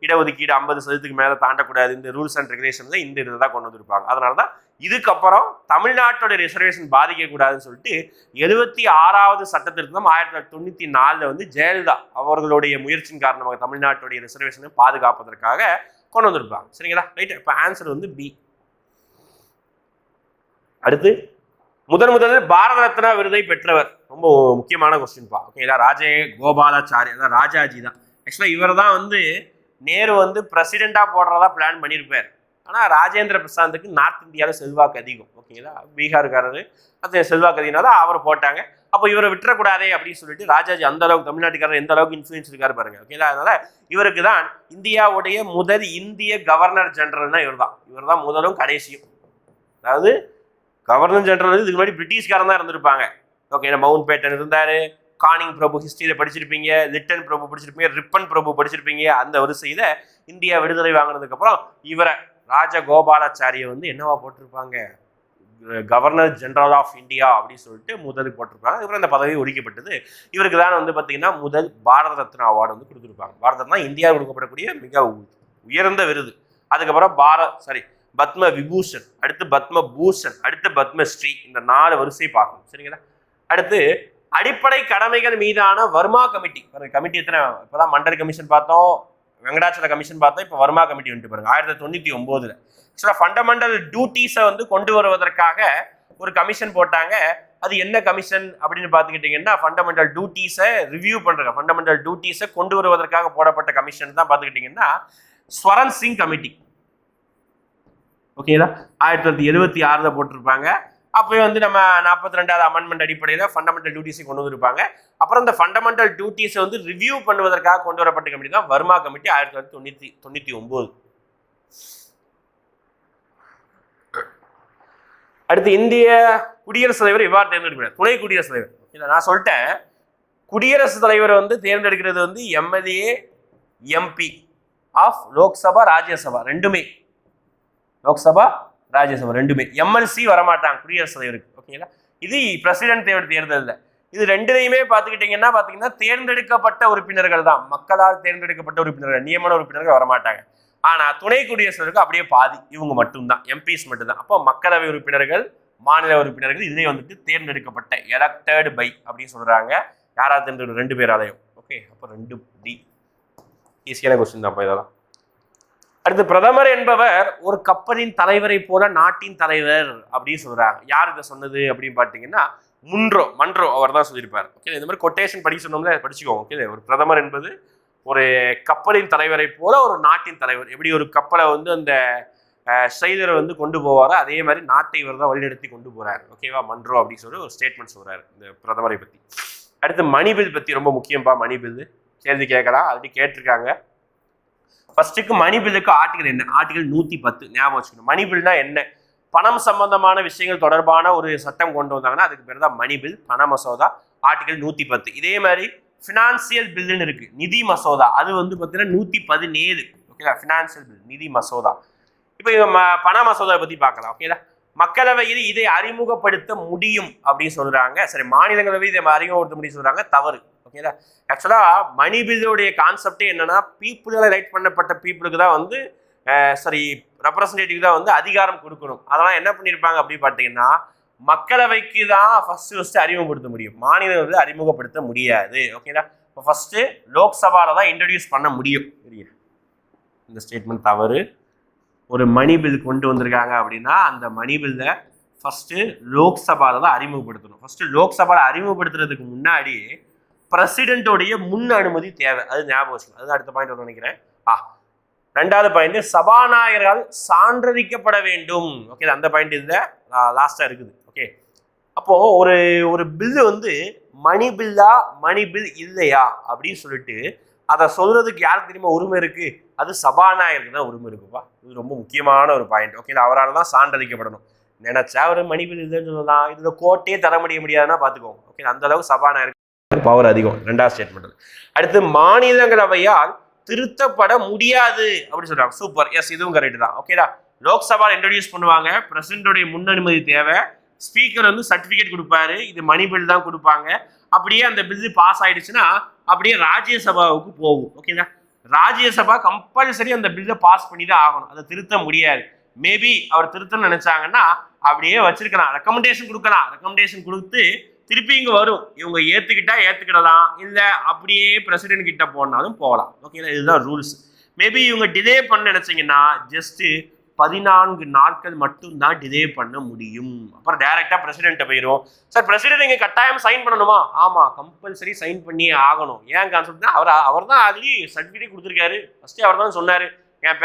இடஒதுக்கீடு 50% மேலே தாண்டக்கூடாது, இந்த ரூல்ஸ் அண்ட் ரெகுலேஷன்ல இந்த இதை தான் கொண்டு வந்திருப்பாங்க. அதனால தான் இதுக்கப்புறம் தமிழ்நாட்டோட ரிசர்வேஷன் பாதிக்கக்கூடாதுன்னு சொல்லிட்டு 76வது சட்டத்திருத்தம் 1994 வந்து ஜெயலலிதா அவர்களுடைய முயற்சியின் காரணமாக தமிழ்நாட்டுடைய ரிசர்வேஷனை பாதுகாப்பதற்காக கொண்டு வந்திருப்பாங்க. சரிங்களா, ரைட். இப்போ ஆன்சர் வந்து பி. அடுத்து முதல் பாரத ரத்னா விருதை பெற்றவர், ரொம்ப முக்கியமான கொஸ்டின்பா. ஓகேங்களா, ராஜகோபாலாச்சாரி, அதான் ராஜாஜி தான். ஆக்சுவலாக இவர் தான் வந்து நேரு வந்து பிரசிடெண்டா போடுறதா பிளான் பண்ணியிருப்பார். ஆனால் ராஜேந்திர பிரசாந்துக்கு நார்த் இந்தியாவில் செல்வாக்கு அதிகம். ஓகேங்களா, பீகார்காரரு அது செல்வாக்கு அதிகனால அவர் போட்டாங்க. அப்போ இவரை விட்டுறக்கூடாதே அப்படின்னு சொல்லிட்டு ராஜாஜி அந்த அளவுக்கு தமிழ்நாட்டுக்காரர் எந்த அளவுக்கு இன்ஃப்ளூயன்ஸ் இருக்காரு பாருங்க. ஓகேங்களா, அதனால இவருக்கு தான் இந்தியாவுடைய முதல் இந்திய கவர்னர் ஜெனரல்னா இவர் தான் முதலும் கடைசியும். அதாவது கவர்னர் ஜெனரல் இதுக்கு முன்னாடி பிரிட்டிஷ்காரன் தான் இருந்திருப்பாங்க. ஓகே, மவுண்ட் பேட்டன் இருந்தாரு, கானிங் பிரபு ஹிஸ்டரியில படிச்சிருப்பீங்க, லிட்டன் பிரபு படிச்சிருப்பீங்க, ரிப்பன் பிரபு படிச்சிருப்பீங்க. அந்த வரிசையில இந்தியா விடுதலை வாங்கினதுக்கு அப்புறம் இவரை ராஜகோபாலாச்சாரியை வந்து என்னவா போட்டிருப்பாங்க, கவர்னர் ஜெனரல் ஆஃப் இந்தியா அப்படின்னு சொல்லிட்டு முதல் போட்டிருப்பாங்க. இவர் அந்த பதவி ஒழிக்கப்பட்டது. இவருக்கு தான் வந்து பார்த்தீங்கன்னா முதல் பாரத ரத்னா அவார்டு வந்து கொடுத்துருப்பாங்க. பாரத ரத்னா இந்தியாவில் கொடுக்கப்படக்கூடிய மிக உயர்ந்த விருது. அதுக்கப்புறம் பத்ம விபூஷன், அடுத்து பத்ம பூஷன், அடுத்து பத்மஸ்ரீ, இந்த 4 வரிசை பார்க்கணும். சரிங்களா, அடுத்து அடிப்படை கடமைகள் மீதான வர்மா கமிட்டி. கமிட்டி எத்தனை? இப்போதான் மண்டல் கமிஷன் பார்த்தோம், வெங்கடாச்சல கமிஷன் பார்த்தா இப்போ வர்மா கமிட்டி வந்துட்டு பாருங்க 1999. ஆக்சுவலாக ஃபண்டமெண்டல் டியூட்டிஸை வந்து கொண்டு வருவதற்காக ஒரு கமிஷன் போட்டாங்க. அது என்ன கமிஷன் அப்படின்னு பார்த்துக்கிட்டிங்கன்னா ஃபண்டமெண்டல் டியூட்டிஸை ரிவ்யூ பண்ணுறாங்க. ஃபண்டமெண்டல் டியூட்டிஸை கொண்டு வருவதற்காக போடப்பட்ட கமிஷன் தான் பார்த்துக்கிட்டிங்கன்னா ஸ்வரன் சிங் கமிட்டி. ஓகேங்களா, 1976 போட்டிருப்பாங்க. அப்போயும் வந்து நம்ம 42வது அமெண்ட்மெண்ட் அடிப்படையில் ஃபண்டமெண்டல் டியூட்டிஸை கொண்டு வந்திருப்பாங்க. அப்புறம் இந்த ஃபண்டமெண்டல் டியூட்டிஸை வந்து ரிவ்யூ பண்ணுவதற்காக கொண்டு வரப்பட்ட கமிட்டி தான் வர்மா கமிட்டி 1999. அடுத்து இந்திய குடியரசுத் தலைவர் இவ்வாறு தேர்ந்தெடுக்கிறார். துணை குடியரசுத் தலைவர். இல்லை, நான் சொல்லிட்டேன், குடியரசுத் தலைவர் வந்து தேர்ந்தெடுக்கிறது வந்து MLA MP of Lok Sabha Rajya Sabha ரெண்டுமே. லோக்சபா ராஜ்யசபா ரெண்டுமே. எம்எல்சி வரமாட்டாங்க குடியரசுத் தலைவருக்கு. ஓகேங்களா, இது பிரசிடென்ட் தேர்தல். இது ரெண்டுலையுமே பார்த்தீங்கன்னா தேர்ந்தெடுக்கப்பட்ட உறுப்பினர்கள் தான், மக்களால் தேர்ந்தெடுக்கப்பட்ட உறுப்பினர்கள், நியமன உறுப்பினர்கள் வரமாட்டாங்க. ஆனால் துணை குடியரசுக்கு அப்படியே பாதி, இவங்க மட்டும்தான், எம்பிஸ் மட்டும்தான். அப்போ மக்களவை உறுப்பினர்கள், மாநில உறுப்பினர்கள் இதிலே வந்துட்டு தேர்ந்தெடுக்கப்பட்ட எலக்டட் பை அப்படின்னு சொல்றாங்க. யாராவது தேர்ந்தெடுக்க 2 பேராலையும். ஓகே, அப்போ 2D ஈஸியான கொஸ்டின் தான் இதெல்லாம். அடுத்து பிரதமர் என்பவர் ஒரு கப்பலின் தலைவரை போல நாட்டின் தலைவர் அப்படின்னு சொல்றாங்க. யார் இதை சொன்னது அப்படின்னு பார்த்தீங்கன்னா மன்றோ அவர் தான் சொல்லியிருப்பார். ஓகே, இந்த மாதிரி கொட்டேஷன் படிக்க சொன்னோம்ல, படிச்சுக்கோங்க. ஓகே, ஒரு பிரதமர் என்பது ஒரு கப்பலின் தலைவரை போல ஒரு நாட்டின் தலைவர். எப்படி ஒரு கப்பலை வந்து அந்த செயலரை வந்து கொண்டு போவாரோ அதே மாதிரி நாட்டை இவர் தான் வழிநடத்தி கொண்டு போறாரு. ஓகேவா, மன்றோ அப்படின்னு சொல்லி ஒரு ஸ்டேட்மெண்ட் சொல்றாரு இந்த பிரதமரை பத்தி. அடுத்து மணி பில் பத்தி ரொம்ப முக்கியம்பா. மணி பில் கேள்வி கேட்கலாம், ஆல்ரெடி கேட்டிருக்காங்க. ஃபர்ஸ்ட்டுக்கு மணி பில்லுக்கு ஆர்டிகல் என்ன? ஆர்டிகல் 110 ஞாபகம் வச்சுக்கணும். மணி பில்னா என்ன? பணம் சம்பந்தமான விஷயங்கள் தொடர்பான ஒரு சட்டம் கொண்டு வந்தாங்கன்னா அதுக்கு பேர் தான் மணி பில், பண மசோதா, ஆர்டிகல் 110. இதே மாதிரி ஃபினான்சியல் பில்லுன்னு இருக்கு, நிதி மசோதா, அது வந்து பார்த்தீங்கன்னா 117. ஓகேங்களா, ஃபினான்சியல் பில், நிதி மசோதா. இப்போ பண மசோதாவை பற்றி பார்க்கலாம். ஓகேங்களா, மக்களவையில் இதை அறிமுகப்படுத்த முடியும் அப்படின்னு சொல்றாங்க. சரி, மாநிலங்களவை இதை அறிமுகப்படுத்த முடியும் சொல்றாங்க, தவறு. ஓகேங்களா, ஆக்சுவலாக மணி பில்லுடைய கான்செப்டே என்னன்னா பீப்புளால் எலெக்ட் பண்ணப்பட்ட பீப்புளுக்கு தான் வந்து ரெப்ரசன்டேட்டிவ் தான் வந்து அதிகாரம் கொடுக்கணும். அதெல்லாம் என்ன பண்ணியிருப்பாங்க அப்படின்னு பார்த்தீங்கன்னா மக்களவைக்கு தான் ஃபர்ஸ்ட் அறிமுகப்படுத்த முடியும், மாநிலங்களில் அறிமுகப்படுத்த முடியாது. ஓகேங்களா, இப்போ ஃபர்ஸ்ட் லோக்சபாவில் தான் இன்ட்ரடியூஸ் பண்ண முடியும். இந்த ஸ்டேட்மெண்ட் தவறு. ஒரு மணி பில் கொண்டு வந்திருக்காங்க அப்படின்னா அந்த மணி பில்லை ஃபர்ஸ்ட் லோக்சபாவில் தான் அறிமுகப்படுத்தணும். ஃபர்ஸ்ட் லோக்சபாவில் அறிமுகப்படுத்துறதுக்கு முன்னாடி பிரசிடென்ட்டோடைய முன் அனுமதி தேவை. அது ஞாபகம் வச்சுக்கணும். அதுதான் அடுத்த பாயிண்ட் நினைக்கிறேன். 2வது பாயிண்ட் சபாநாயகரால் சான்றளிக்கப்பட வேண்டும். ஓகே, அந்த பாயிண்ட் இதில் லாஸ்டா இருக்குது. ஓகே, அப்போ ஒரு பில்லு வந்து மணி பில் இல்லையா அப்படின்னு சொல்லிட்டு அதை சொல்றதுக்கு யாருக்கு தெரியுமா உரிமை இருக்கு? அது சபாநாயகருக்கு தான் உரிமை இருக்குப்பா. இது ரொம்ப முக்கியமான ஒரு பாயிண்ட். ஓகே, அவரால் தான் சான்றளிக்கப்படணும். நினைச்சா ஒரு மணி பில் இல்லைன்னு சொல்லலாம், இதுல கோர்ட்டே தர முடியாதுன்னா பார்த்துக்கோங்க. ஓகே, அந்த அளவுக்கு சபாநாயகருக்கு பவர் அதிகம். 2வது ஸ்டேட்மெண்ட். அடுத்து மாநிலங்களவையால் திருத்தப்பட முடியாது அப்படின்னு சொல்றாங்க. சூப்பர், எஸ், இதுவும் கரெக்ட் தான். ஓகேடா, லோக்சபா இன்ட்ரோடியூஸ் பண்ணுவாங்க, பிரசிடென்டோடைய முன் அனுமதி தேவை, ஸ்பீக்கர் வந்து சர்டிபிகேட் கொடுப்பாரு, இது மணி பில் தான் கொடுப்பாங்க. அப்படியே அந்த பில்லு பாஸ் ஆயிடுச்சுன்னா அப்படியே ராஜ்யசபாவுக்கு போகும். ஓகேங்களா, ராஜ்யசபா கம்பல்சரி அந்த பில்லை பாஸ் பண்ணி தான் ஆகணும், அதை திருத்த முடியாது. மேபி அவர் திருத்தம் நினைச்சாங்கன்னா அப்படியே வச்சிருக்கலாம், ரெக்கமெண்டேஷன் கொடுக்கலாம், ரெக்கமெண்டேஷன் கொடுத்து திருப்பி இங்கே வரும், இவங்க ஏற்றுக்கிடலாம், இல்லை அப்படியே பிரசிடென்ட் கிட்ட போனாலும் போகலாம். ஓகேங்களா, இதுதான் ரூல்ஸ். மேபி இவங்க டிலே பண்ண நினைச்சிங்கன்னா ஜஸ்ட்டு 14 நாட்கள் மட்டும்தான் டிலே பண்ண முடியும். அப்புறம் டைரெக்டாக பிரசிடென்ட்டை போயிடும். சார், பிரசிடென்ட் இங்கே கட்டாயம் சைன் பண்ணணுமா? ஆமாம், கம்பல்சரி சைன் பண்ணியே ஆகணும். ஏன் கான்செப்ட்னா அவர் தான் ஆல்ரெடி சர்டிஃபிகேட் கொடுத்துருக்காரு. ஃபஸ்ட்டே அவர் தான் சொன்னார், என்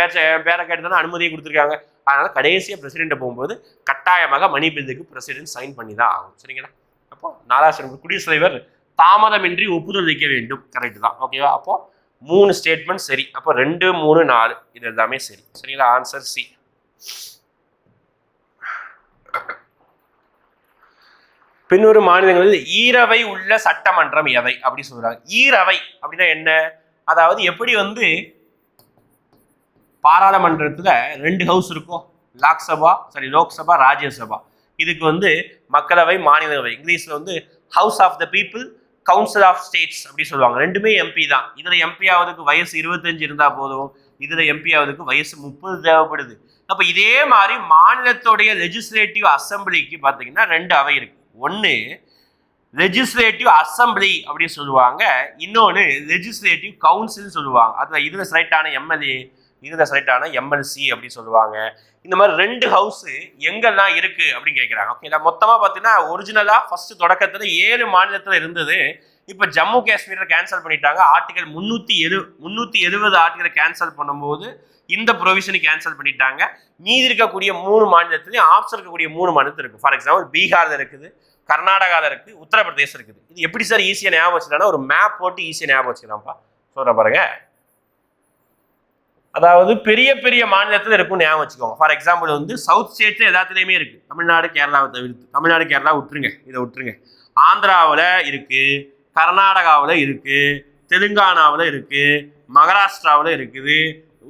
பேரை கேட்டு தானே அனுமதியை கொடுத்துருக்காங்க. அதனால் கடைசியாக பிரசிடென்ட்டை போகும்போது கட்டாயமாக மணி பில்லுக்கு பிரசிடென்ட் சைன் பண்ணி தான் ஆகும். சரிங்களா, அப்போ 4வது குடியரசுத் தலைவர் தாமதமின்றி ஒப்புதல் வைக்க வேண்டும். கரெக்ட் தான். ஓகேவா, அப்போ 3 ஸ்டேட்மெண்ட் சரி. அப்போ 2, 3, 4 இது எல்லாமே சரி. சரிங்களா, ஆன்சர் சி. பின்வரும் மாநிலங்களில் ஈரவை உள்ள சட்டமன்றம் எவை அப்படி சொல்றாங்க. ஈரவை அப்படின்னா என்ன? அதாவது எப்படி வந்து பாராளுமன்றத்துல 2 ஹவுஸ் இருக்கும், லோக்சபா, ராஜ்யசபா. இதுக்கு வந்து மக்களவை, மாநிலங்களவை. இங்கிலீஷ்ல வந்து house of the people, council of states அப்படி சொல்லுவாங்க. ரெண்டுமே எம்பி தான். இதுல எம்பி ஆவதுக்கு வயசு 25 இருந்தா போதும், இதுல எம்பி ஆவதுக்கு வயசு 30 தேவைப்படுது. அப்ப இதே மாதிரி மாநிலத்தோடைய லெஜிஸ்லேட்டிவ் அசம்பிளிக்கு பாத்தீங்கன்னா 2 அவை இருக்கு. ஒன்னு லெஜிஸ்லேட்டிவ் அசம்பிளி அப்படின்னு சொல்லுவாங்க, இன்னொன்று லெஜிஸ்லேட்டிவ் கவுன்சில் சொல்லுவாங்க. அதில் இதுல செலக்ட் ஆன எம்எல்ஏ, இதுல செலக்ட் ஆன எம்எல்சி அப்படின்னு சொல்லுவாங்க. இந்த மாதிரி 2 ஹவுஸ் எங்கெல்லாம் இருக்கு அப்படின்னு கேட்குறாங்க. ஓகே, மொத்தமாக பார்த்தீங்கன்னா ஒரிஜினலாக ஃபர்ஸ்ட் தொடக்கத்தில் 7 மாநிலத்தில் இருந்தது. இப்போ ஜம்மு காஷ்மீரில் கேன்சல் பண்ணிட்டாங்க. ஆர்டிகல் 370 ஆர்டிகலை கேன்சல் பண்ணும்போது இந்த ப்ரொவிஷனை கேன்சல் பண்ணிட்டாங்க. மீதி இருக்கக்கூடிய 3 மாநிலத்திலையும் ஆப்ஷன் இருக்கக்கூடிய 3 மாநிலத்தில் இருக்கு. ஃபார் எக்ஸாம்பிள் பீகாரில் இருக்குது, கர்நாடகாவில் இருக்கு, உத்தரப்பிரதேசம் இருக்குது. இது எப்படி சார் ஈஸியாக ஞாபகம் வச்சுக்கலாம்னா ஒரு மேப் போட்டு ஈஸியாக ஞாபகம் வச்சுக்கலாம்ப்பா. சொல்கிறேன் பாருங்க. அதாவது பெரிய பெரிய மாநிலத்தில் இருக்கும் ஞாபகம் வச்சுக்கோங்க. ஃபார் எக்ஸாம்பிள் வந்து சவுத் ஸ்டேட்ல எல்லாத்துலேயுமே இருக்கு. தமிழ்நாடு கேரளாவை தவிர்த்து, தமிழ்நாடு கேரளா விட்டுருங்க, இதை விட்டுருங்க. ஆந்திராவில் இருக்கு, கர்நாடகாவில் இருக்கு, தெலுங்கானாவில் இருக்கு, மகாராஷ்டிராவில் இருக்குது,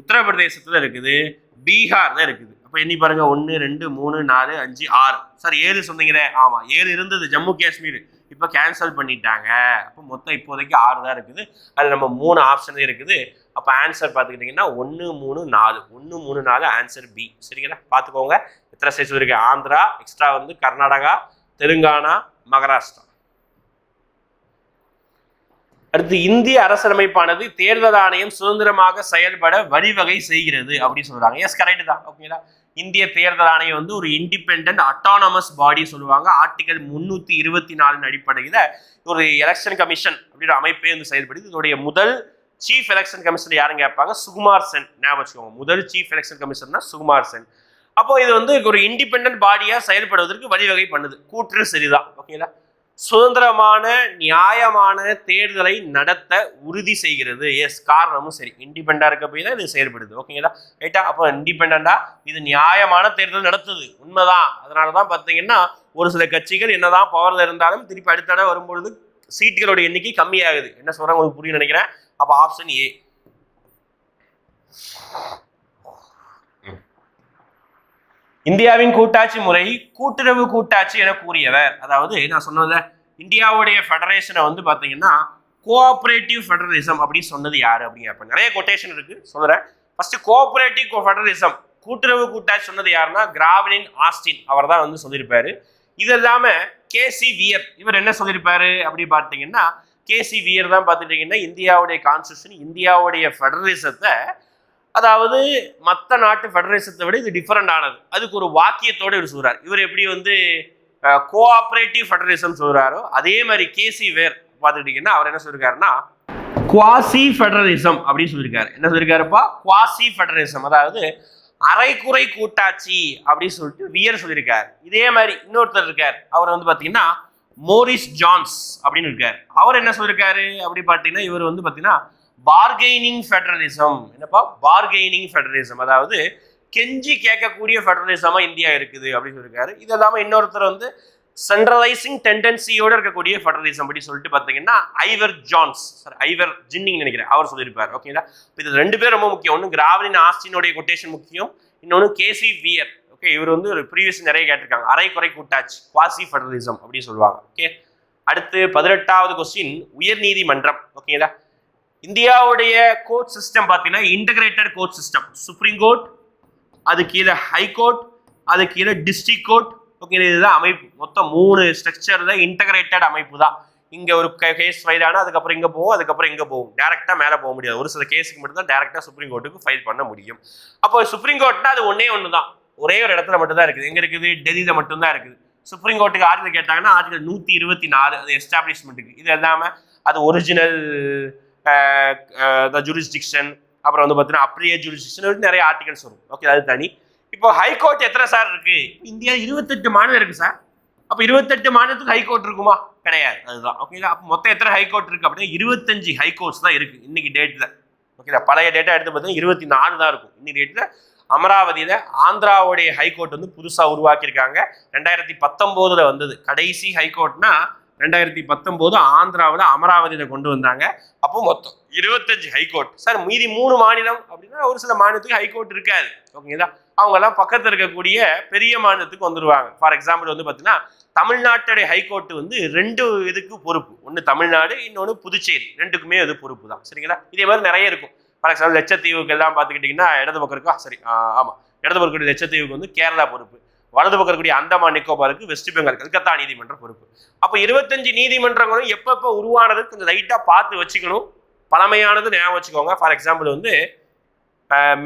உத்தரப்பிரதேசத்தில் இருக்குது, பீகார்ல இருக்குது. அப்போ எண்ணி பாருங்க, 1 2 3 4 5 6. சார் 7 சொன்னீங்களே, ஆமா 7 இருந்தது ஜம்மு காஷ்மீர், இப்போ கேன்சல் பண்ணிட்டாங்க. அப்போ மொத்தம் இப்போதைக்கு 6 தான் இருக்குது. அது நம்ம 3 ஆப்ஷன் இருக்குது. அப்போ ஆன்சர் பார்த்துக்கிட்டிங்கன்னா 1 3 4, 1 3 4 ஆன்சர் பி. சரிங்களா, பார்த்துக்கோங்க. எத்தனை ஸ்டேட்ஸ் இருக்கு? ஆந்திரா, எக்ஸ்ட்ரா வந்து கர்நாடகா, தெலுங்கானா, மகாராஷ்டிரா. அடுத்து, இந்திய அரசியலமைப்பானது தேர்தல் ஆணையம் சுதந்திரமாக செயல்பட வழிவகை செய்கிறது அப்படின்னு சொல்றாங்க. எஸ், கரெக்ட் தான். ஓகேங்களா, இந்திய தேர்தல் ஆணையம் வந்து ஒரு இண்டிபெண்டன்ட் அட்டானமஸ் பாடி சொல்லுவாங்க. ஆர்டிகல் 324 அடிப்படையில் ஒரு எலெக்ஷன் கமிஷன் அப்படின்ற அமைப்பே வந்து செயல்படுது. இதோடைய முதல் சீஃப் எலெக்ஷன் கமிஷனர் யாருன்னு கேட்பாங்க, சுகுமார் சென். ஞாபகம் வச்சுக்கோங்க, முதல் சீஃப் எலெக்ஷன் கமிஷனர்னா சுகுமார் சென். அப்போ இது வந்து ஒரு இண்டிபெண்டன்ட் பாடியா செயல்படுவதற்கு வழிவகை பண்ணுது. கூற்று சரிதான். ஓகேங்களா, சுதந்திரமான நியாயமான தேர்தலை நடத்த உறுதி செய்கிறது. எஸ், காரணமும் சரி. இண்டிபெண்டா இருக்க போய் தான் இது செயல்படுது. ஓகேங்களா, ரைட்டா. அப்போ இண்டிபெண்டா இது நியாயமான தேர்தல் நடத்துது, உண்மைதான். அதனாலதான் பார்த்தீங்கன்னா ஒரு சில கட்சிகள் என்னதான் பவர்ல இருந்தாலும் திருப்பி அடுத்த தடவை வரும்பொழுது சீட்டுகளோட எண்ணிக்கை கம்மியாகுது. என்ன சொல்றாங்க உங்களுக்கு புரியும் நினைக்கிறேன். அப்போ ஆப்ஷன் ஏ. இந்தியாவின் கூட்டாட்சி முறை கூட்டுறவு கூட்டாட்சி என கூறியவர். அதாவது நான் சொன்னது இந்தியாவுடைய ஃபெடரேஷனை வந்து பார்த்தீங்கன்னா கோஆபரேட்டிவ் ஃபெடரலிசம் அப்படின்னு சொன்னது யாரு அப்படின்னு நிறைய கொட்டேஷன் இருக்கு, சொல்றேன். ஃபர்ஸ்ட் கோஆபரேட்டிவ் ஃபெடரலிசம், கூட்டுறவு கூட்டாட்சி சொன்னது யாருன்னா கிராவலின் ஆஸ்டின். அவர் தான் வந்து சொல்லியிருப்பாரு. இது இல்லாம கேசி வியர், இவர் என்ன சொல்லியிருப்பாரு அப்படி பார்த்தீங்கன்னா, கேசி வியர் தான் பார்த்துட்டீங்கன்னா இந்தியாவுடைய கான்ஸ்டியூஷன், இந்தியாவுடைய ஃபெடரலிசத்தை, அதாவது மற்ற நாட்டு ஃபெடரேஷத்தை விட இது டிஃபரெண்ட் ஆனது, அதுக்கு ஒரு வாக்கியத்தோடு இவர் சொல்றாரு. இவர் எப்படி வந்து கோஆபரேட்டிவ் ஃபெடரலிசம் சொல்றாரோ அதே மாதிரி கேசி வேர் பார்த்துக்கிட்டீங்கன்னா அவர் என்ன சொல்லியிருக்காருன்னா குவாசி ஃபெடரலிசம் அப்படின்னு சொல்லியிருக்காரு. என்ன சொல்லியிருக்காருப்பா? குவாசி ஃபெடரலிசம், அதாவது அரைக்குறை கூட்டாட்சி அப்படின்னு சொல்லிட்டு வியர் சொல்லியிருக்காரு. இதே மாதிரி இன்னொருத்தர் இருக்கார், அவர் வந்து பார்த்தீங்கன்னா மோரிஸ் ஜான்ஸ் அப்படின்னு இருக்கார். அவர் என்ன சொல்லியிருக்காரு அப்படி பார்த்தீங்கன்னா, இவர் வந்து பார்த்தீங்கன்னா பார்கெய்னிங் ஃபெடரலிசம். என்னப்பா? பார்கெய்னிங் ஃபெடரலிசம், அதாவது கெஞ்சி கேட்கக்கூடிய ஃபெடரலிசமா இந்தியா இருக்குது அப்படின்னு சொல்லியிருக்காரு. இது இல்லாமல் இன்னொருத்தர் வந்து சென்ட்ரலைசிங் டெண்டன்சியோட இருக்கக்கூடிய ஃபெடரலிசம் அப்படி சொல்லிட்டு பார்த்தீங்கன்னா ஐவர் ஜான்ஸ், சார் ஐவர் ஜின்னிங் நினைக்கிறேன், அவர் சொல்லியிருப்பார். ஓகேங்களா, இது 2 பேர் ரொம்ப முக்கியம். ஒன்று கிராவலின் ஆஸ்டினுடைய கொட்டேஷன் முக்கியம், இன்னொன்று கேசி வியர். ஓகே, இவர் வந்து ஒரு ப்ரீவியஸ் நிறைய கேட்டிருக்காங்க. அரைக்குறை கூட்டாட்சி, குவாசி ஃபெடரலிசம் அப்படின்னு சொல்லுவாங்க. ஓகே, அடுத்து 18வது கொஸ்டின், உயர் நீதிமன்றம். ஓகேங்களா, இந்தியாவுடைய கோர்ட் சிஸ்டம் பார்த்தீங்கன்னா integrated court system. Supreme court, அது கீழே ஹைகோர்ட், அது கீழே டிஸ்ட்ரிக்ட் கோர்ட். ஓகே, இதுதான் அமைப்பு. மொத்தம் 3 ஸ்ட்ரக்சர்ல இன்டகிரேட்டட் அமைப்பு தான். இங்க ஒரு கேஸ் ஃபைல் ஆனால் அதுக்கப்புறம் இங்கே போகும், அதுக்கப்புறம் இங்கே போகும், டேரெக்டாக மேலே போக முடியாது. ஒரு சில கேஸுக்கு மட்டும் தான் டேரெக்டாக சுப்ரீம் கோர்ட்டுக்கு ஃபைல் பண்ண முடியும். அப்போ சுப்ரீம் கோர்ட்னா அது ஒன்னே ஒன்று தான், ஒரே ஒரு இடத்துல மட்டும் தான் இருக்குது. எங்கே இருக்குது? டெல்லியில் மட்டும்தான் இருக்குது. சுப்ரீம் கோர்ட்டுக்கு ஆர்டிகல் கேட்டாங்கன்னா ஆர்டிகல் 124 அது எஸ்டாப்ளிஷ்மெண்ட்டுக்கு. இது இல்லாமல் அது ஒரிஜினல் ஜூரிஸ்டிக்ஷன், அப்புறம் வந்து பார்த்தீங்கன்னா அப்ரியேட் ஜூரிஸ்டிக்ஷன், நிறைய ஆர்டிகல்ஸ் வரும். ஓகே, அது தனி. இப்போ ஹைகோர்ட் எத்தனை சார் இருக்கு? இந்தியா 28 மாநிலம் இருக்கு சார். அப்போ 28 மாநிலத்துக்கு ஹைகோர்ட் இருக்குமா? கிடையாது. அதுதான். ஓகேங்களா, அப்போ மொத்தம் எத்தனை ஹைகோர்ட் இருக்கு அப்படின்னா 25 ஹைகோர்ட்ஸ் தான் இருக்கு இன்னைக்கு டேட்ல. ஓகேங்களா, பழைய டேட்டா எடுத்து பார்த்தீங்கன்னா 24 தான் இருக்கும் இன்னைக்கு டேட்ல. அமராவதியில ஆந்திராவுடைய ஹைகோர்ட் வந்து புதுசாக உருவாக்கியிருக்காங்க. 2019 வந்தது கடைசி ஹைகோர்ட்னா. 2019 ஆந்திராவில் அமராவதியில் கொண்டு வந்தாங்க. அப்போ மொத்தம் 25 ஹைகோர்ட் சார். மீதி 3 மாநிலம் அப்படின்னா ஒரு சில மாநிலத்துக்கு ஹைகோர்ட் இருக்காது. ஓகேங்களா, அவங்க எல்லாம் பக்கத்தில் இருக்கக்கூடிய பெரிய மாநிலத்துக்கு வந்துருவாங்க. ஃபார் எக்ஸாம்பிள் வந்து பார்த்தீங்கன்னா தமிழ்நாட்டுடைய ஹைகோர்ட் வந்து 2 இதுக்கு பொறுப்பு. ஒன்று தமிழ்நாடு, இன்னொன்று புதுச்சேரி. 2க்குமே அது பொறுப்பு தான். சரிங்களா, இதே மாதிரி நிறைய இருக்கும். ஃபார் எக்ஸாம்பிள் லட்சத்தீவுக்கு எல்லாம் பார்த்துக்கிட்டிங்கன்னா இடது பக்கம் இருக்கா? சரி, ஆமாம், இடது பக்கம் லட்சத்தீவுக்கு வந்து கேரளா பொறுப்பு. வலது பக்கம் இருக்கக்கூடிய அந்தமான் நிக்கோபாருக்கு வெஸ்ட் பெங்கால் கல்கத்தா நீதிமன்றம் பொறுப்பு. அப்போ 25 நீதிமன்றங்களும் எப்பப்போ உருவானது கொஞ்சம் லைட்டா பார்த்து வச்சுக்கணும். பழமையானது ஞாபகம் வச்சுக்கோங்க. ஃபார் எக்ஸாம்பிள் வந்து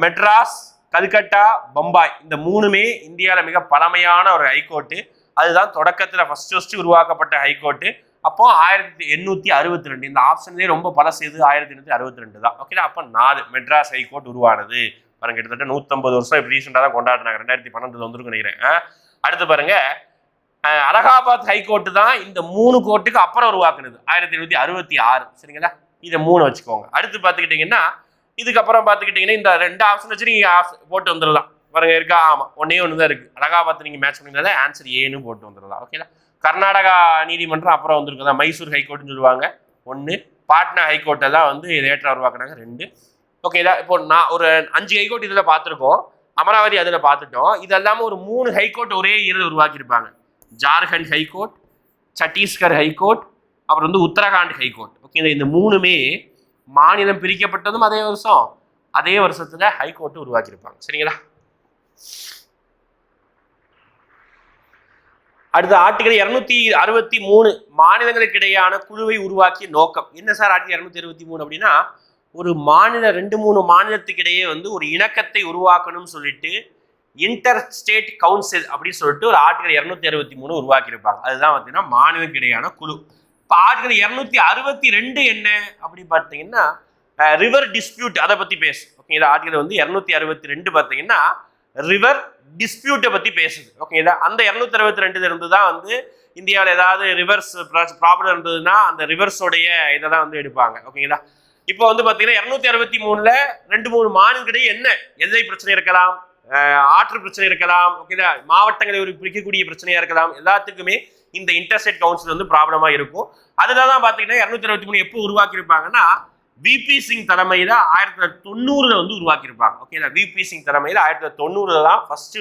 மெட்ராஸ், கல்கட்டா, பம்பாய் இந்த மூணுமே இந்தியாவில் மிக பழமையான ஒரு ஹைகோர்ட்டு. அதுதான் தொடக்கத்தில் ஃபர்ஸ்ட் உருவாக்கப்பட்ட ஹைகோர்ட்டு. அப்போ 1862. இந்த ஆப்ஷன்லேயே ரொம்ப பழசு எது? 1862 தான். ஓகேடா. அப்போ 4 மெட்ராஸ் ஹைகோர்ட் உருவானது. பாருங்க, கிட்டத்தட்ட 150 வருஷம் இப்போ ரீசெண்டாக தான் கொண்டாடினாங்க. 2012 வந்துருக்கு நினைக்கிறேன். அடுத்து பாருங்க, அலகாபாத் ஹைகோர்ட்டு தான் இந்த 3 கோர்ட்டுக்கு அப்புறம் உருவாக்குனது 1866. சரிங்களா? இதை 3 வச்சுக்கோங்க. அடுத்து பார்த்துக்கிட்டிங்கன்னா இதுக்கப்புறம் பார்த்துக்கிட்டிங்கன்னா இந்த 2 ஆப்ஷன் வச்சு நீங்கள் போட்டு வந்துடலாம். பாருங்க, இருக்கா? ஆமாம், ஒன்று தான் இருக்குது. அலகாபாத் நீங்கள் மேட்ச் பண்ணிங்கனால ஆன்சர் ஏன்னு போட்டு வந்துடலாம். ஓகேங்களா? கர்நாடகா நீதிமன்றம் அப்புறம் வந்திருக்குதா, மைசூர் ஹைகோர்ட்னு சொல்லுவாங்க 1, பாட்னா ஹைகோர்ட்டை தான் வந்து லேட்டராக உருவாக்குனாங்க 2. ஓகேதா? இப்போ நான் ஒரு 5 ஹைகோர்ட் இதில் பார்த்துருக்கோம், அமராவதி அதில் பார்த்துட்டோம். இது எல்லாமே ஒரு 3 ஹைகோர்ட் ஒரே இயரில் உருவாக்கியிருப்பாங்க. ஜார்க்கண்ட் ஹைகோர்ட், சத்தீஸ்கர் ஹைகோர்ட், அப்புறம் வந்து உத்தரகாண்ட் ஹைகோர்ட். ஓகே, இந்த 3மே மாநிலம் பிரிக்கப்பட்டதும் அதே வருஷம், அதே வருஷத்துல ஹைகோர்ட் உருவாக்கியிருப்பாங்க. சரிங்களா? அடுத்த ஆர்டிகல் 263 மாநிலங்களுக்கு இடையான குழுவை உருவாக்கிய நோக்கம் என்ன சார்? ஆர்டிகல் 263 அப்படின்னா ஒரு மாநில 2-3 மாநிலத்துக்கு இடையே வந்து ஒரு இணக்கத்தை உருவாக்கணும்னு சொல்லிட்டு இன்டர் ஸ்டேட் கவுன்சில் அப்படின்னு சொல்லிட்டு ஒரு ஆர்டிகல் 263 உருவாக்கியிருப்பாங்க. அதுதான் பார்த்தீங்கன்னா மாநிலங்களுக்கு இடையான குழு. இப்போ ஆர்டிகல் 262 என்ன அப்படி பார்த்தீங்கன்னா ரிவர் டிஸ்பியூட், அதை பற்றி பேசு. ஓகேங்களா? ஆர்டிகல் வந்து 262 பார்த்தீங்கன்னா ரிவர் டிஸ்பியூட்டை பற்றி பேசுது. ஓகேங்களா? அந்த 262 இருந்து தான் வந்து இந்தியாவில் ஏதாவது ரிவர்ஸ் ப்ராப்ளம் இருந்ததுன்னா அந்த ரிவர்ஸோடைய இதை தான் வந்து எடுப்பாங்க. ஓகேங்களா? இப்போ வந்து பார்த்தீங்கன்னா 263ல் 2-3 மாநிலங்களிடையே என்ன எல்லை பிரச்சனை இருக்கலாம், ஆற்று பிரச்சனை இருக்கலாம், ஓகேங்களா, மாவட்டங்களை ஒரு பிரிக்கக்கூடிய பிரச்சனையா இருக்கலாம். எல்லாத்துக்குமே இந்த இன்டர்ஸ்டேட் கவுன்சில் வந்து ப்ராப்ளமாக இருக்கும். அதில் தான் பார்த்தீங்கன்னா 263 எப்போ உருவாக்கியிருப்பாங்கன்னா விபி சிங் தலைமையில் 1990 வந்து உருவாக்கியிருப்பாங்க. ஓகேங்களா? விபி சிங் தலைமையில் 1990 தான் ஃபர்ஸ்ட்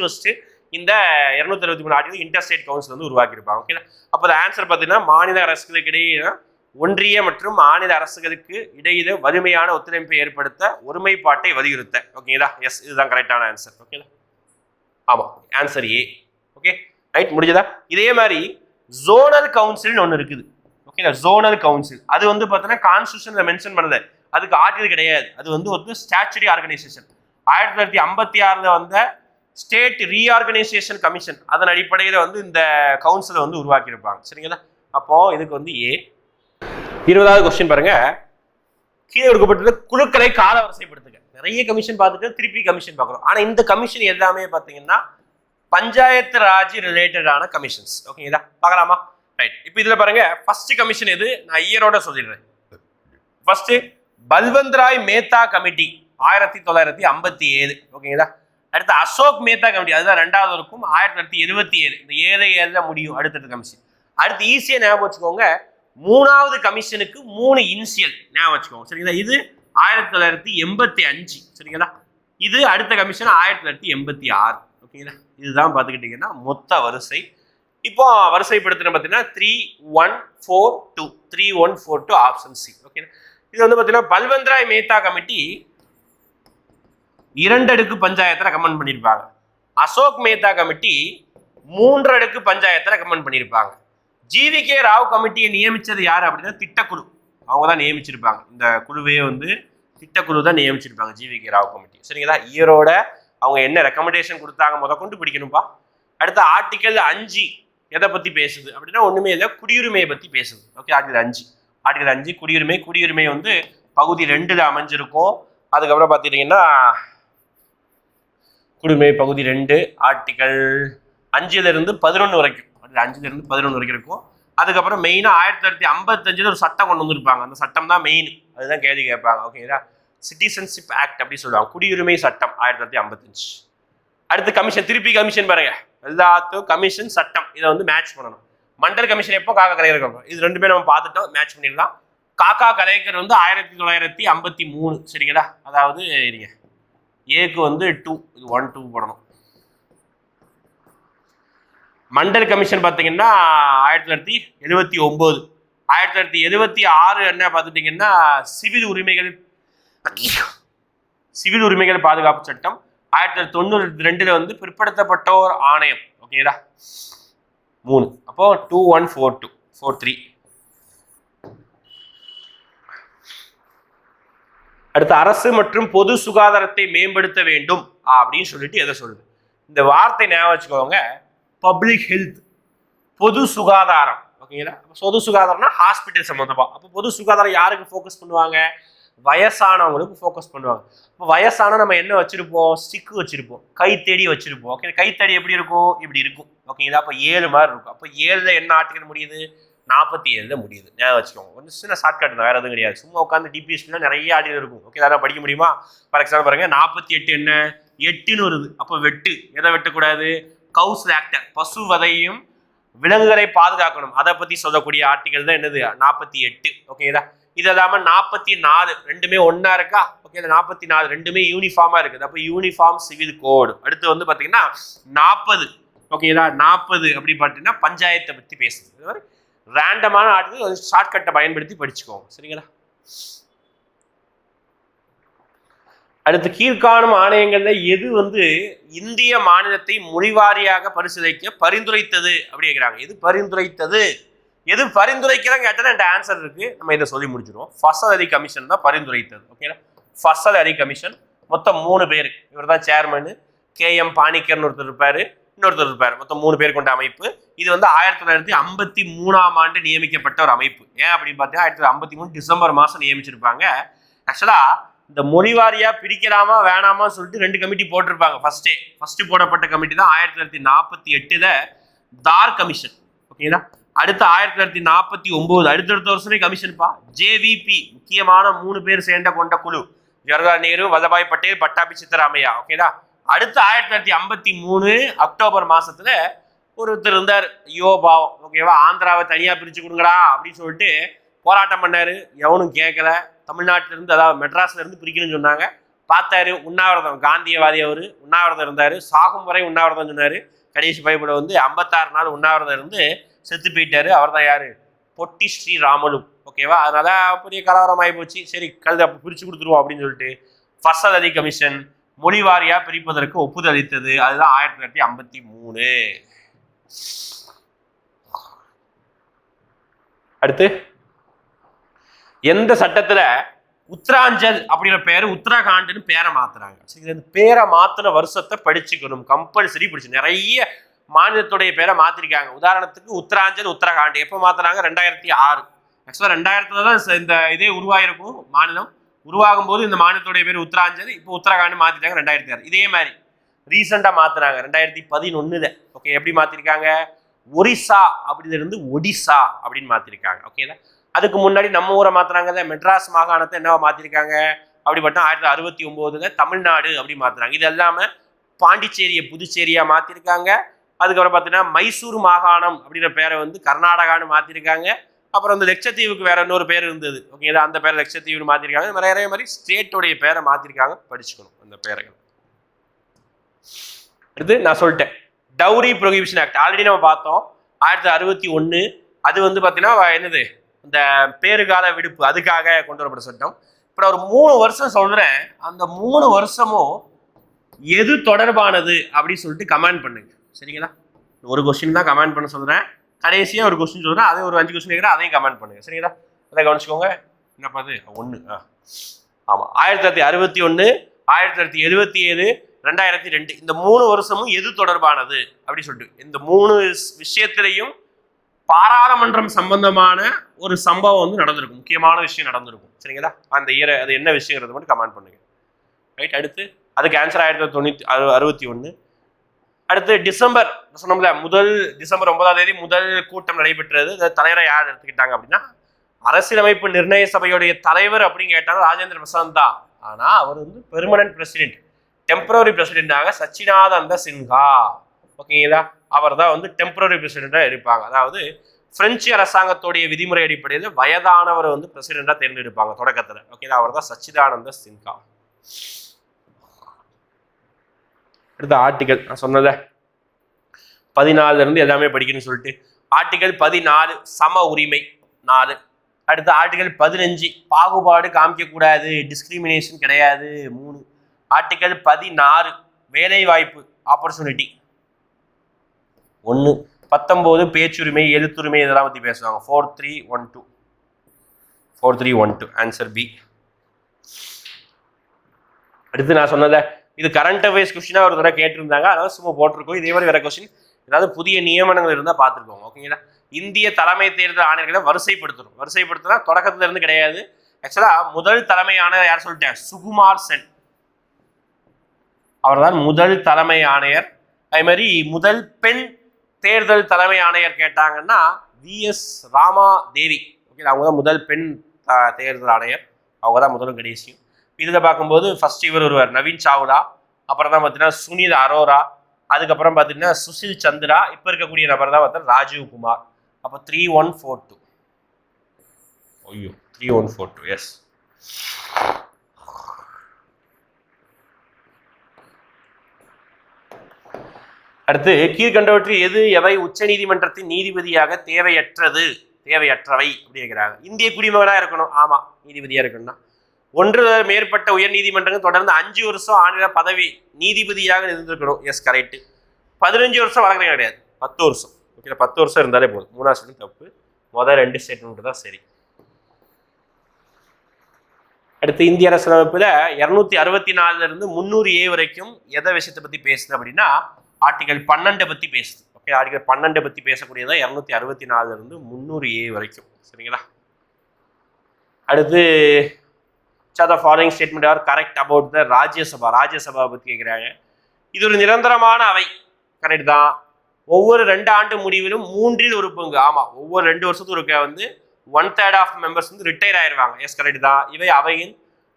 இந்த 263 ஆர்டிகல் இன்டர்ஸ்டேட் கவுன்சில் வந்து உருவாக்கியிருப்பாங்க. ஓகேங்களா? அப்போ ஆன்சர் பார்த்தீங்கன்னா மாநில அரசுகளுக்கு இடையே ஒன்றிய மற்றும் மாநில அரசுகளுக்கு இடையில வலிமையான ஒத்துழைப்பை ஏற்படுத்த ஒருமைப்பாட்டை வலியுறுத்த. ஓகேங்களா? எஸ், இதுதான் கரெக்டான ஆன்சர். ஓகேங்களா? ஆமாம், ஆன்சர் ஏ. ஓகே, ரைட், முடிஞ்சதா? இதே மாதிரி ஜோனல் கவுன்சில்னு ஒன்று இருக்குது. ஓகேங்களா? ஜோனல் கவுன்சில் அது வந்து பார்த்தீங்கன்னா கான்ஸ்டியூஷன்ல மென்ஷன் பண்ணல, அதுக்கு ஆர்டிகல் கிடையாது. அது வந்து ஒரு ஸ்டாச்சுரி ஆர்கனைசேஷன். 1956 வந்த ஸ்டேட் ரீஆர்கனைசேஷன் கமிஷன் அதன் அடிப்படையில் வந்து இந்த கவுன்சிலை வந்து உருவாக்கியிருப்பாங்க. சரிங்களா? அப்போ இதுக்கு வந்து ஏ. 20வது கொஸ்டின் பாருங்க, கீழே கொடுக்கப்பட்டது குழுக்களை காலவரிசைப்படுத்துக. நிறைய கமிஷன் பார்த்துட்டு திருப்பி கமிஷன் பார்க்குறோம். ஆனால் இந்த கமிஷன் எல்லாமே பார்த்தீங்கன்னா பஞ்சாயத்து ராஜ் ரிலேட்டடான கமிஷன்ஸ். ஓகேங்களா? பார்க்கலாமா? ரைட். இப்போ இதில் பாருங்க, ஃபர்ஸ்ட் கமிஷன் எது நான் இயரோட சொல்லிடுறேன். First Balwantrai Mehta committee 1957. ஓகேங்களா? அடுத்து அசோக் மேத்தா கமிட்டி, அதுதான் 2வது இருக்கும், 1977. இந்த 7 முடியும் அடுத்தடுத்த கமிஷன். அடுத்து ஈஸியாக ஞாபகம் வச்சுக்கோங்க, 3வது கமிஷனுக்கு 3 இனிஷியல் ஞாபகம் வச்சுக்கோங்க. சரிங்களா? இது 1985. சரிங்களா? இது அடுத்த கமிஷன் 1986. ஓகேங்களா? இதுதான் பார்த்துக்கிட்டீங்கன்னா மொத்த வரிசை. இப்போ வரிசைப்படுத்தின பார்த்தீங்கன்னா 3142 3142 ஆப்ஷன் சி. ஓகே, இது வந்து பார்த்தீங்கன்னா பல்வந்த்ராய் மேத்தா கமிட்டி 2 அடுக்கு பஞ்சாயத்தை ரெக்கமெண்ட் பண்ணியிருப்பாங்க. அசோக் மேத்தா கமிட்டி 3 அடுக்கு பஞ்சாயத்தை ரெக்கமெண்ட் பண்ணியிருப்பாங்க. ஜிவிகே ராவ் கமிட்டியை நியமிச்சது யார் அப்படின்னா திட்டக்குழு, அவங்க தான் நியமிச்சிருப்பாங்க. இந்த குழுவே வந்து திட்டக்குழு தான் நியமிச்சிருப்பாங்க, ஜிவிகே ராவ் கமிட்டி. சரிங்களா? இயரோட அவங்க என்ன ரெக்கமெண்டேஷன் கொடுத்தாங்க கொண்டு பிடிக்கணும்பா. அடுத்த ஆர்டிகல் 5 எதை பற்றி பேசுது அப்படின்னா ஒன்றுமே இல்லை, குடியுரிமையை பற்றி பேசுது. ஓகே, ஆர்டிகல் 5 குடியுரிமை வந்து பகுதி 2ல் அமைஞ்சிருக்கும். அதுக்கப்புறம் பார்த்துக்கிட்டிங்கன்னா குடியுரிமை பகுதி 2 ஆர்டிகல் 5லிருந்து 11 வரைக்கும், 5லிருந்து 11 வரைக்கும் இருக்கும். அதுக்கப்புறம் மெயினாக 1955 ஒரு சட்டம் கொண்டு வந்திருப்பாங்க. அந்த சட்டம் தான் மெயின், அதுதான் கேள்வி கேட்பாங்க. ஓகேங்களா? சிட்டிசன்ஷிப் ஆக்ட் அப்படி சொல்லுவாங்க, குடியுரிமை சட்டம் 1955. அடுத்து கமிஷன், திருப்பி கமிஷன் பாருங்க, எல்லாத்துக்கும் கமிஷன் சட்டம் இதை வந்து மேட்ச் பண்ணணும். மண்டல் கமிஷன் எப்போ காக்கா கலைஞர், இது 2 நம்ம பார்த்துட்டோம், மேட்ச் பண்ணிடலாம். காக்கா கலைஞர் வந்து 1953. சரிங்களா? அதாவது இருங்க, ஏக்கு வந்து 2, இது 1 2 போடணும். மண்டல் கமிஷன் பார்த்தீங்கன்னா 1979. 1976 என்ன பார்த்துட்டீங்கன்னா சிவில் உரிமைகள் பாதுகாப்பு சட்டம். 1992 வந்து பிற்படுத்தப்பட்டோர் ஆணையம். ஓகேடா 3. அப்போ 214243. அடுத்து அரசு மற்றும் பொது சுகாதாரத்தை மேம்படுத்த வேண்டும் அப்படின்னு சொல்லிட்டு எதை சொல்லுது? இந்த வார்த்தை ஞாபகம் வச்சுக்கோங்க, பப்ளிக் ஹெல்த், பொது சுகாதாரம். ஓகேங்களா? பொது சுகாதாரம்னா ஹாஸ்பிட்டல் சம்பந்தமா. அப்போ பொது சுகாதாரம் யாருக்கு ஃபோக்கஸ் பண்ணுவாங்க? வயசானவங்களுக்கு ஃபோக்கஸ் பண்ணுவாங்க. இப்போ வயசான நம்ம என்ன வச்சிருப்போம்? ஸ்டிக்கு வச்சிருப்போம், கைத்தடி வச்சிருப்போம். ஓகே, கைத்தடி எப்படி இருக்கும்? இப்படி இருக்கும். ஓகேங்களா? அப்போ 7 மாதிரி இருக்கும். அப்போ 7ல் என்ன ஆர்டிகல் முடியுது? 47ல் முடியுது. ஞாபகம் வச்சுக்கோங்க. கொஞ்சம் சின்ன ஷார்ட்கட் தான், வேற எதுவும் கிடையாது. சும்மா உட்காந்து டிபிஎஸ்சியில் நிறைய ஆர்டிகல் இருக்கும். ஓகே, அதெல்லாம் படிக்க முடியுமா? ஃபார் எக்ஸாம்பிள் பாருங்க, 48 என்ன 8ன்னு வருது. அப்போ வெட்டு, எதை வெட்டக்கூடாது? கவுஸ் ஆக்டர், பசுவதையும் விலங்குகளை பாதுகாக்கணும், அதை பத்தி சொல்லக்கூடிய ஆர்டிகல் தான் என்னது? 48. ஓகேதா? இது இல்லாம 44 ரெண்டுமே ஒன்னா இருக்கா? ஓகே, 44 ரெண்டுமே யூனிஃபார்மா இருக்குது. அப்போ யூனிஃபார்ம் சிவில் கோடு. அடுத்து வந்து பாத்தீங்கன்னா 40. ஓகேதா? 40 அப்படி பார்த்தீங்கன்னா பஞ்சாயத்தை பத்தி பேசுது. இது மாதிரி ரேண்டமான ஆர்டிகல் ஷார்ட்கட்டை பயன்படுத்தி படிச்சுக்கோங்க. சரிங்களா? அடுத்து கீழ்காணும் ஆணையங்கள்ல எது வந்து இந்திய மாநிலத்தை மொழிவாரியாக பரிசீலிக்க பரிந்துரைத்தது அப்படி கேட்கிறாங்க. எது பரிந்துரைத்தது? எது பரிந்துரைக்கிறோம் கேட்டால் என்ற ஆன்சர் இருக்கு. நம்ம இதை சொல்லி முடிச்சிடுவோம். ஃபசல் அலி கமிஷன் தான் பரிந்துரைத்தது. ஓகேங்களா? ஃபசல் அலி கமிஷன் மொத்தம் 3 பேர். இவர் தான் சேர்மனு. KM பாணிக்கர்னு ஒருத்தர் இருப்பாரு, இன்னொருத்தர் இருப்பாரு. மொத்தம் 3 பேர் கொண்ட அமைப்பு. இது வந்து 1953ஆம் ஆண்டு நியமிக்கப்பட்ட ஒரு அமைப்பு. ஏன் அப்படின்னு பார்த்தீங்கன்னா 1953 டிசம்பர் மாதம் நியமிச்சிருப்பாங்க. ஆக்சுவலா இந்த மொழிவாரியா பிரிக்கலாமா வேணாமா சொல்லிட்டு 2 கமிட்டி போட்டிருப்பாங்க. ஃபர்ஸ்ட் போடப்பட்ட கமிட்டி தான் 1948 தார் கமிஷன். ஓகேங்களா? அடுத்து 1949 அடுத்தடுத்த வருஷமே கமிஷன்ப்பா. JVP முக்கியமான 3 பேர் சேர்ந்த கொண்ட குழு, ஜவஹர்லால் நேரு, வல்லபாய் பட்டேல், பட்டாபி சித்தராமையா. ஓகேதா? அடுத்து 1953 அக்டோபர் மாசத்துல ஒருத்தர் இருந்தார், ஐயோ பாவம். ஓகேவா? ஆந்திராவை தனியா பிரிச்சு கொடுங்கடா அப்படின்னு சொல்லிட்டு போராட்டம் பண்ணாரு. எவனும் கேட்கல. தமிழ்நாட்டில இருந்து, அதாவது மெட்ராஸ்ல இருந்து பிரிக்கணும்னு சொன்னாங்க. பார்த்தாரு, உண்ணாவிரதம், காந்தியவாதி அவரு, உண்ணாவிரதம் இருந்தாரு. சாகும் வரை உண்ணாவிரதம் சொன்னாரு. கடைசி பைபிள வந்து 56 நாள் உண்ணாவிரதம் இருந்து செத்து போயிட்டாரு. அவர் தான் யாரு? பொட்டி ஸ்ரீராமலு. ஓகேவா? அதனால பெரிய கலவரம் ஆகி போச்சு. சரி, கழுத பிரிச்சு கொடுத்துருவோம் அப்படின்னு சொல்லிட்டு ஃபசல் அலி கமிஷன் மொழிவாரியா பிரிப்பதற்கு ஒப்புதல் அளித்தது. அதுதான் 1953. அடுத்து எந்த சட்டத்துல உத்தராஞ்சல் அப்படிங்கிற பேரு உத்தரகாண்ட்னு பேரை மாத்துறாங்க? சரி, இந்த பேரை மாத்தின வருஷத்தை படிச்சுக்கணும், கம்பல்சரி படிச்சு. நிறைய மாநிலத்துடைய பேரை மாத்திருக்காங்க. உதாரணத்துக்கு உத்தராஞ்சல், உத்தரகாண்ட் எப்போ மாத்தினாங்க? 2006. ஆக்சுவலா 2000 தான் இந்த இதே உருவாயிருக்கும். மாநிலம் உருவாகும் போது இந்த மாநிலத்துடைய பேர் உத்தராஞ்சல், இப்போ உத்தரகாண்ட் மாத்திட்டாங்க 2006. இதே மாதிரி ரீசெண்டா மாத்தினாங்க 2011. ஓகே, எப்படி மாத்திருக்காங்க? ஒரிசா அப்படின்னு இருந்து ஒடிசா அப்படின்னு மாத்திருக்காங்க. ஓகேதா? அதுக்கு முன்னாடி நம்ம ஊரை மாத்துறாங்க, மெட்ராஸ் மாகாணத்தை என்னவா மாத்திருக்காங்க? அப்படிப்பட்ட 1969 தமிழ்நாடு அப்படி மாத்துறாங்க. இது எல்லாம பாண்டிச்சேரியை புதுச்சேரியா மாத்திருக்காங்க. அதுக்கப்புறம் பார்த்தீங்கன்னா மைசூர் மாகாணம் அப்படிங்கிற பேரை வந்து கர்நாடகான்னு மாத்திருக்காங்க. அப்புறம் இந்த லட்சத்தீவுக்கு வேற இன்னொரு பேர் இருந்தது. ஓகேதா? அந்த பேரை லட்சத்தீவுன்னு மாத்திருக்காங்க. நிறைய மாதிரி ஸ்டேட்டோடைய பேரை மாத்திருக்காங்க. படிச்சுக்கணும் அந்த பேரைகள். இது நான் சொல்லிட்டேன். டவுரி ப்ரொஹிபிஷன் ஆக்ட் ஆல்ரெடி நம்ம பார்த்தோம். 1961. அது வந்து பார்த்தீங்கன்னா என்னது? இந்த பேறுகால விடுப்பு, அதுக்காக கொண்டு வரப்பட்ட சட்டம். இப்போ ஒரு 3 வருஷம் சொல்றேன். அந்த 3 வருஷமும் எது தொடர்பானது அப்படின்னு சொல்லிட்டு கமெண்ட் பண்ணுங்க. சரிங்களா? ஒரு கொஸ்டின் தான் கமெண்ட் பண்ண சொல்றேன். கடைசியா ஒரு கொஸ்டின் சொல்றேன். அதே ஒரு 5 கொஸ்டின் கேட்குறேன், அதையும் கமெண்ட் பண்ணுங்க. சரிங்களா? அதை கவனிச்சுக்கோங்க. என்னப்பா அது? 1. ஆமா, 1961, 1977, 2002 இந்த 3 வருஷமும் எது தொடர்பானது அப்படி சொல்லிட்டு இந்த 3 விஷயத்திலையும் பாராளுமன்றம் சம்பந்தமான ஒரு சம்பவம் வந்து நடந்திருக்கும். முக்கியமான விஷயம் நடந்திருக்கும். சரிங்களா? அந்த அது என்ன விஷயங்கிறது மட்டும் கமெண்ட் பண்ணுங்க. ரைட்? அடுத்து அதுக்கு ஆன்சர் 1961. அடுத்து டிசம்பர் சொன்னோம்ல, டிசம்பர் 9ஆம் தேதி முதல் கூட்டம் நடைபெற்றது. தலைவரை யார் எடுத்துக்கிட்டாங்க அப்படின்னா, அரசியலமைப்பு நிர்ணய சபையுடைய தலைவர் அப்படின்னு கேட்டாலும் ராஜேந்திர பிரசாத் தான். ஆனா அவர் வந்து பெர்மனன்ட் பிரசிடென்ட், டெம்பரரி பிரசிடென்டாக சச்சிதானந்த சின்ஹா. ஓகேங்களா? அவர் தான் வந்து டெம்பரரி பிரசிடென்டா இருப்பாங்க. அதாவது பிரெஞ்சு அரசாங்கத்துடைய விதிமுறை அடிப்படையில் வயதானவர் வந்து பிரசிடென்டா தேர்ந்தெடுப்பாங்க தொடக்கத்துல. ஓகேங்களா? அவர் தான் சச்சிதானந்த சின்ஹா. அடுத்த ஆர்டிகல் நான் சொன்னத 14 இருந்து எல்லாமே படிக்கணும்னு சொல்லிட்டு ஆர்டிகல் 14 சம உரிமை 4. அடுத்த ஆர்டிகல் 15 பாகுபாடு காமிக்க கூடாது, டிஸ்கிரிமினேஷன் கிடையாது 3. ஆர்டிகல் 16 வேலை வாய்ப்பு ஆப்பர்ச்சுனிட்டி 1. 19 பேச்சுரிமை எழுத்துரிமை இதெல்லாம் பற்றி பேசுவாங்க. 4312 4312 ஆன்சர் பி. அடுத்து நான் சொன்னதை இது கரண்ட் அஃபேர்ஸ் கொஸ்டினாக ஒரு தடவை கேட்டிருந்தாங்க, அதனால சும்மா போட்டிருக்கோம். இதே மாதிரி வேற கொஸ்டின் ஏதாவது புதிய நியமனங்கள் இருந்தால் பார்த்துருக்கோங்க. ஓகேங்களா? இந்திய தலைமை தேர்தல் ஆணையர்களை வரிசைப்படுத்தினா தொடக்கத்துல இருந்து கிடையாது. ஆக்சுவலா முதல் தலைமை ஆணையர் யார் சொல்லிட்டேன், சுகுமார் சென், அவர் தான் முதல் தலைமை ஆணையர். அதே மாதிரி முதல் பெண் தேர்தல் தலைமை ஆணையர் கேட்டாங்கன்னா VS ராமா தேவி. ஓகே, அவங்க தான் முதல் பெண் தேர்தல் ஆணையர், அவங்க தான் முதலும் கடைசியும். இதில் பார்க்கும்போது ஃபர்ஸ்ட் இவர் ஒருவர் நவீன் சாவ்லா, அப்புறம் தான் பார்த்தீங்கன்னா சுனில் அரோரா, அதுக்கப்புறம் பார்த்தீங்கன்னா சுசில் சந்திரா, இப்போ இருக்கக்கூடிய நபர் தான் பார்த்தா ராஜீவ் குமார். அப்போ 3142. ஐயோ 3142 எஸ். அடுத்து கீழ்கண்டவற்றில் எது எவை உச்ச நீதிமன்றத்தின் நீதிபதியாக தேவையற்றவை அப்படி கேட்கிறாங்க. இந்திய குடிமகனா இருக்கணும், ஆமா நீதிபதியா இருக்கணும்னா. ஒன்று மேற்பட்ட உயர் நீதிமன்றங்கள் தொடர்ந்து 5 வருஷம் ஆண்டில பதவி நீதிபதியாக இருந்திருக்கணும், எஸ் கரெக்ட். 15 வருஷம் வழங்குறது கிடையாது, 10 வருஷம். ஓகே, 10 வருஷம் இருந்தாலே போதும். 3வது ஸ்டேட்மெண்ட் தப்பு, முதல் 2 ஸ்டேட்மெண்ட் தான் சரி. அடுத்து இந்திய அரசியலமைப்புல 264 இருந்து 300A வரைக்கும் எதை விஷயத்தை பத்தி பேசுது அப்படின்னா ஆர்டிகல் 12 பத்தி பேசுது. ஓகே, ஆர்டிகல் 12 பத்தி பேசக்கூடியதான் 264 இருந்து 300A வரைக்கும். சரிங்களா? அடுத்து the following statement are correct about the Rajya Sabha பத்தி கேட்கிறாங்க. இது ஒரு நிரந்தரமான அவை, கரெக்ட் தான். ஒவ்வொரு 2 ஆண்டு முடிவிலும் 3 ஒரு பங்கு, ஆமா ஒவ்வொரு 2 வருஷத்துக்கு வந்து 1/3 ஆஃப் மெம்பர்ஸ் வந்து ரிட்டையர் ஆயிடுவாங்க, எஸ் கரெக்ட் தான். இவை அவையின்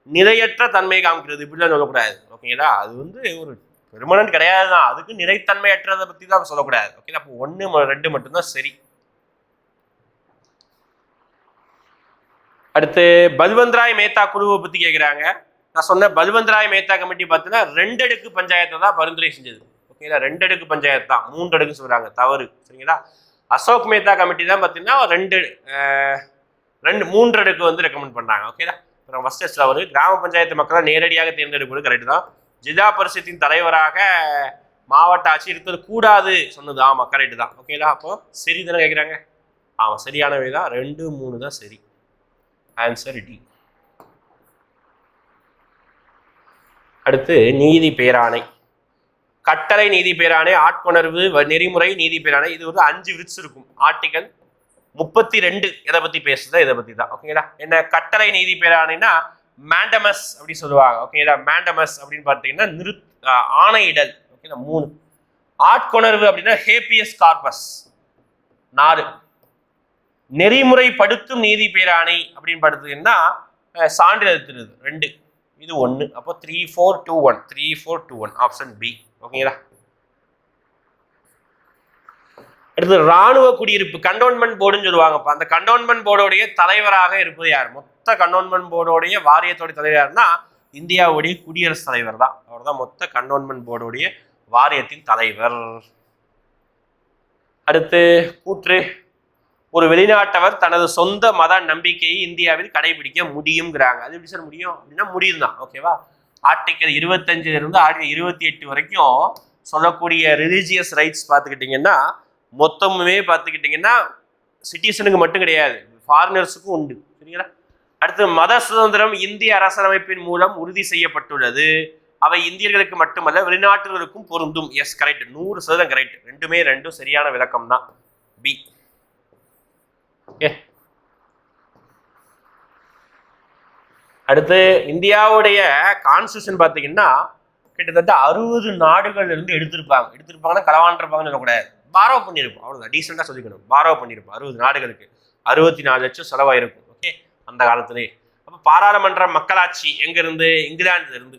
நிலையற்ற தன்மை காமிக்கிறது, இப்படிலாம் சொல்லக்கூடாது. ஓகேங்களா? அது வந்து ஒரு பெர்மனன்ட் கிடையாது தான், அதுக்கு நிலைத்தன்மையற்றதை பத்தி தான் சொல்லக்கூடாது. ஓகே, அப்போ 1, 2 மட்டும்தான் சரி. அடுத்து பல்வந்த்ராய் மேத்தா குழுவை பத்தி கேட்கிறாங்க. நான் சொன்ன பல்வந்த்ராய் மேத்தா கமிட்டி பார்த்தீங்கன்னா 2 அடுக்கு பஞ்சாயத்தை தான் பரிந்துரை செஞ்சது. ஓகேங்களா? 2 அடுக்கு பஞ்சாயத்து தான், 3 அடுக்கு சொல்றாங்க, தவறு. சரிங்களா? அசோக் மேத்தா கமிட்டி தான் பார்த்தீங்கன்னா 3 அடுக்கு வந்து ரெக்கமெண்ட் பண்றாங்க. ஓகேதா? அப்புறம் ஃபர்ஸ்ட் தவறு. கிராம பஞ்சாயத்து மக்களை நேரடியாக தேர்ந்தெடுப்பது கரெக்ட் தான். ஜில்லா பரிஷத்தின் தலைவராக மாவட்ட ஆட்சி இருப்பது கூடாது சொன்னது, ஆமா கரெக்ட் தான். ஓகேதா? அப்போ சரி தானே கேட்குறாங்க, ஆமா சரியானவை தான். 2, 3 தான் சரி, ஆன்சர் டி. அடுத்து நீதி பேராணை, கட்டளை நீதி பேராணை, ஆட்கொணர்வு நெறிமுறை நீதி பேராணை. இது வந்து 5 விரிச்சு இருக்கும். ஆர்டிகல் 32 எதை பத்தி பேசுதா, இதை பத்தி தான். ஓகேங்களா? என்ன கட்டளை நீதி பேராணைனா மேண்டமஸ் அப்படி சொல்லுவாங்க. ஓகேங்களா? மேண்டமஸ் அப்படின்னு பார்த்தீங்கன்னா ஆணையிடல். ஓகேங்களா? 3. ஆட்கொணர்வு அப்படின்னா ஹேபியஸ் கார்பஸ் 4. நெறிமுறைப்படுத்தும் நீதி பேராணை அப்படின்னு பார்த்தீங்கன்னா சான்றிதழ் 2. இது 1. அப்போ 3421 ஆப்ஷன் பி. ஓகேங்களா? அடுத்து ராணுவ குடியிருப்பு கண்டோன்மெண்ட் போர்டுன்னு சொல்லுவாங்க. அந்த கண்டோன்மெண்ட் போர்டோடைய தலைவராக இருப்பது யார்? மொத்த கண்டோன்மெண்ட் போர்டோடைய வாரியத்தோடைய தலைவர் யாருன்னா இந்தியாவுடைய குடியரசுத் தலைவர் தான். அவர் தான் மொத்த கண்டோன்மெண்ட் போர்டோடைய வாரியத்தின் தலைவர். அடுத்து கூற்று, ஒரு வெளிநாட்டவர் தனது சொந்த மத நம்பிக்கையை இந்தியாவில் கடைபிடிக்க முடியுங்கிறாங்க. அது எப்படி சார் முடியும் அப்படின்னா முடியும் தான். ஓகேவா? ஆர்டிகல் 25 இருந்து ஆர்டிகல் 28 வரைக்கும் சொல்லக்கூடிய ரிலீஜியஸ் ரைட்ஸ் பார்த்துக்கிட்டிங்கன்னா மொத்தமுமே பார்த்துக்கிட்டிங்கன்னா சிட்டிசனுக்கு மட்டும் கிடையாது, ஃபாரினர்ஸுக்கும் உண்டு. சரிங்களா? அடுத்து மத சுதந்திரம் இந்திய அரசியலமைப்பின் மூலம் உறுதி செய்யப்பட்டுள்ளது. அவை இந்தியர்களுக்கு மட்டுமல்ல வெளிநாட்டுகளுக்கும் பொருந்தும். Yes correct, 100% correct. 2 சரியான விளக்கம் தான், பி. ஓகே, அடுத்து இந்தியாவுடைய கான்ஸ்டியூஷன் பார்த்தீங்கன்னா கிட்டத்தட்ட 60 நாடுகள் இருந்து எடுத்திருப்பாங்கன்னா களவாண்டிருப்பாங்கன்னு சொல்லக்கூடாது, பாரோ பண்ணியிருப்போம். அவ்வளோதான், டீசெண்டாக சொல்லிக்கணும். பாரோ பண்ணியிருப்போம் 60 நாடுகளுக்கு, 64 லட்சம் செலவாயிருக்கும். ஓகே, அந்த காலத்திலே. அப்போ பாராளுமன்ற மக்களாட்சி எங்கிருந்து? இங்கிலாந்துல இருந்து.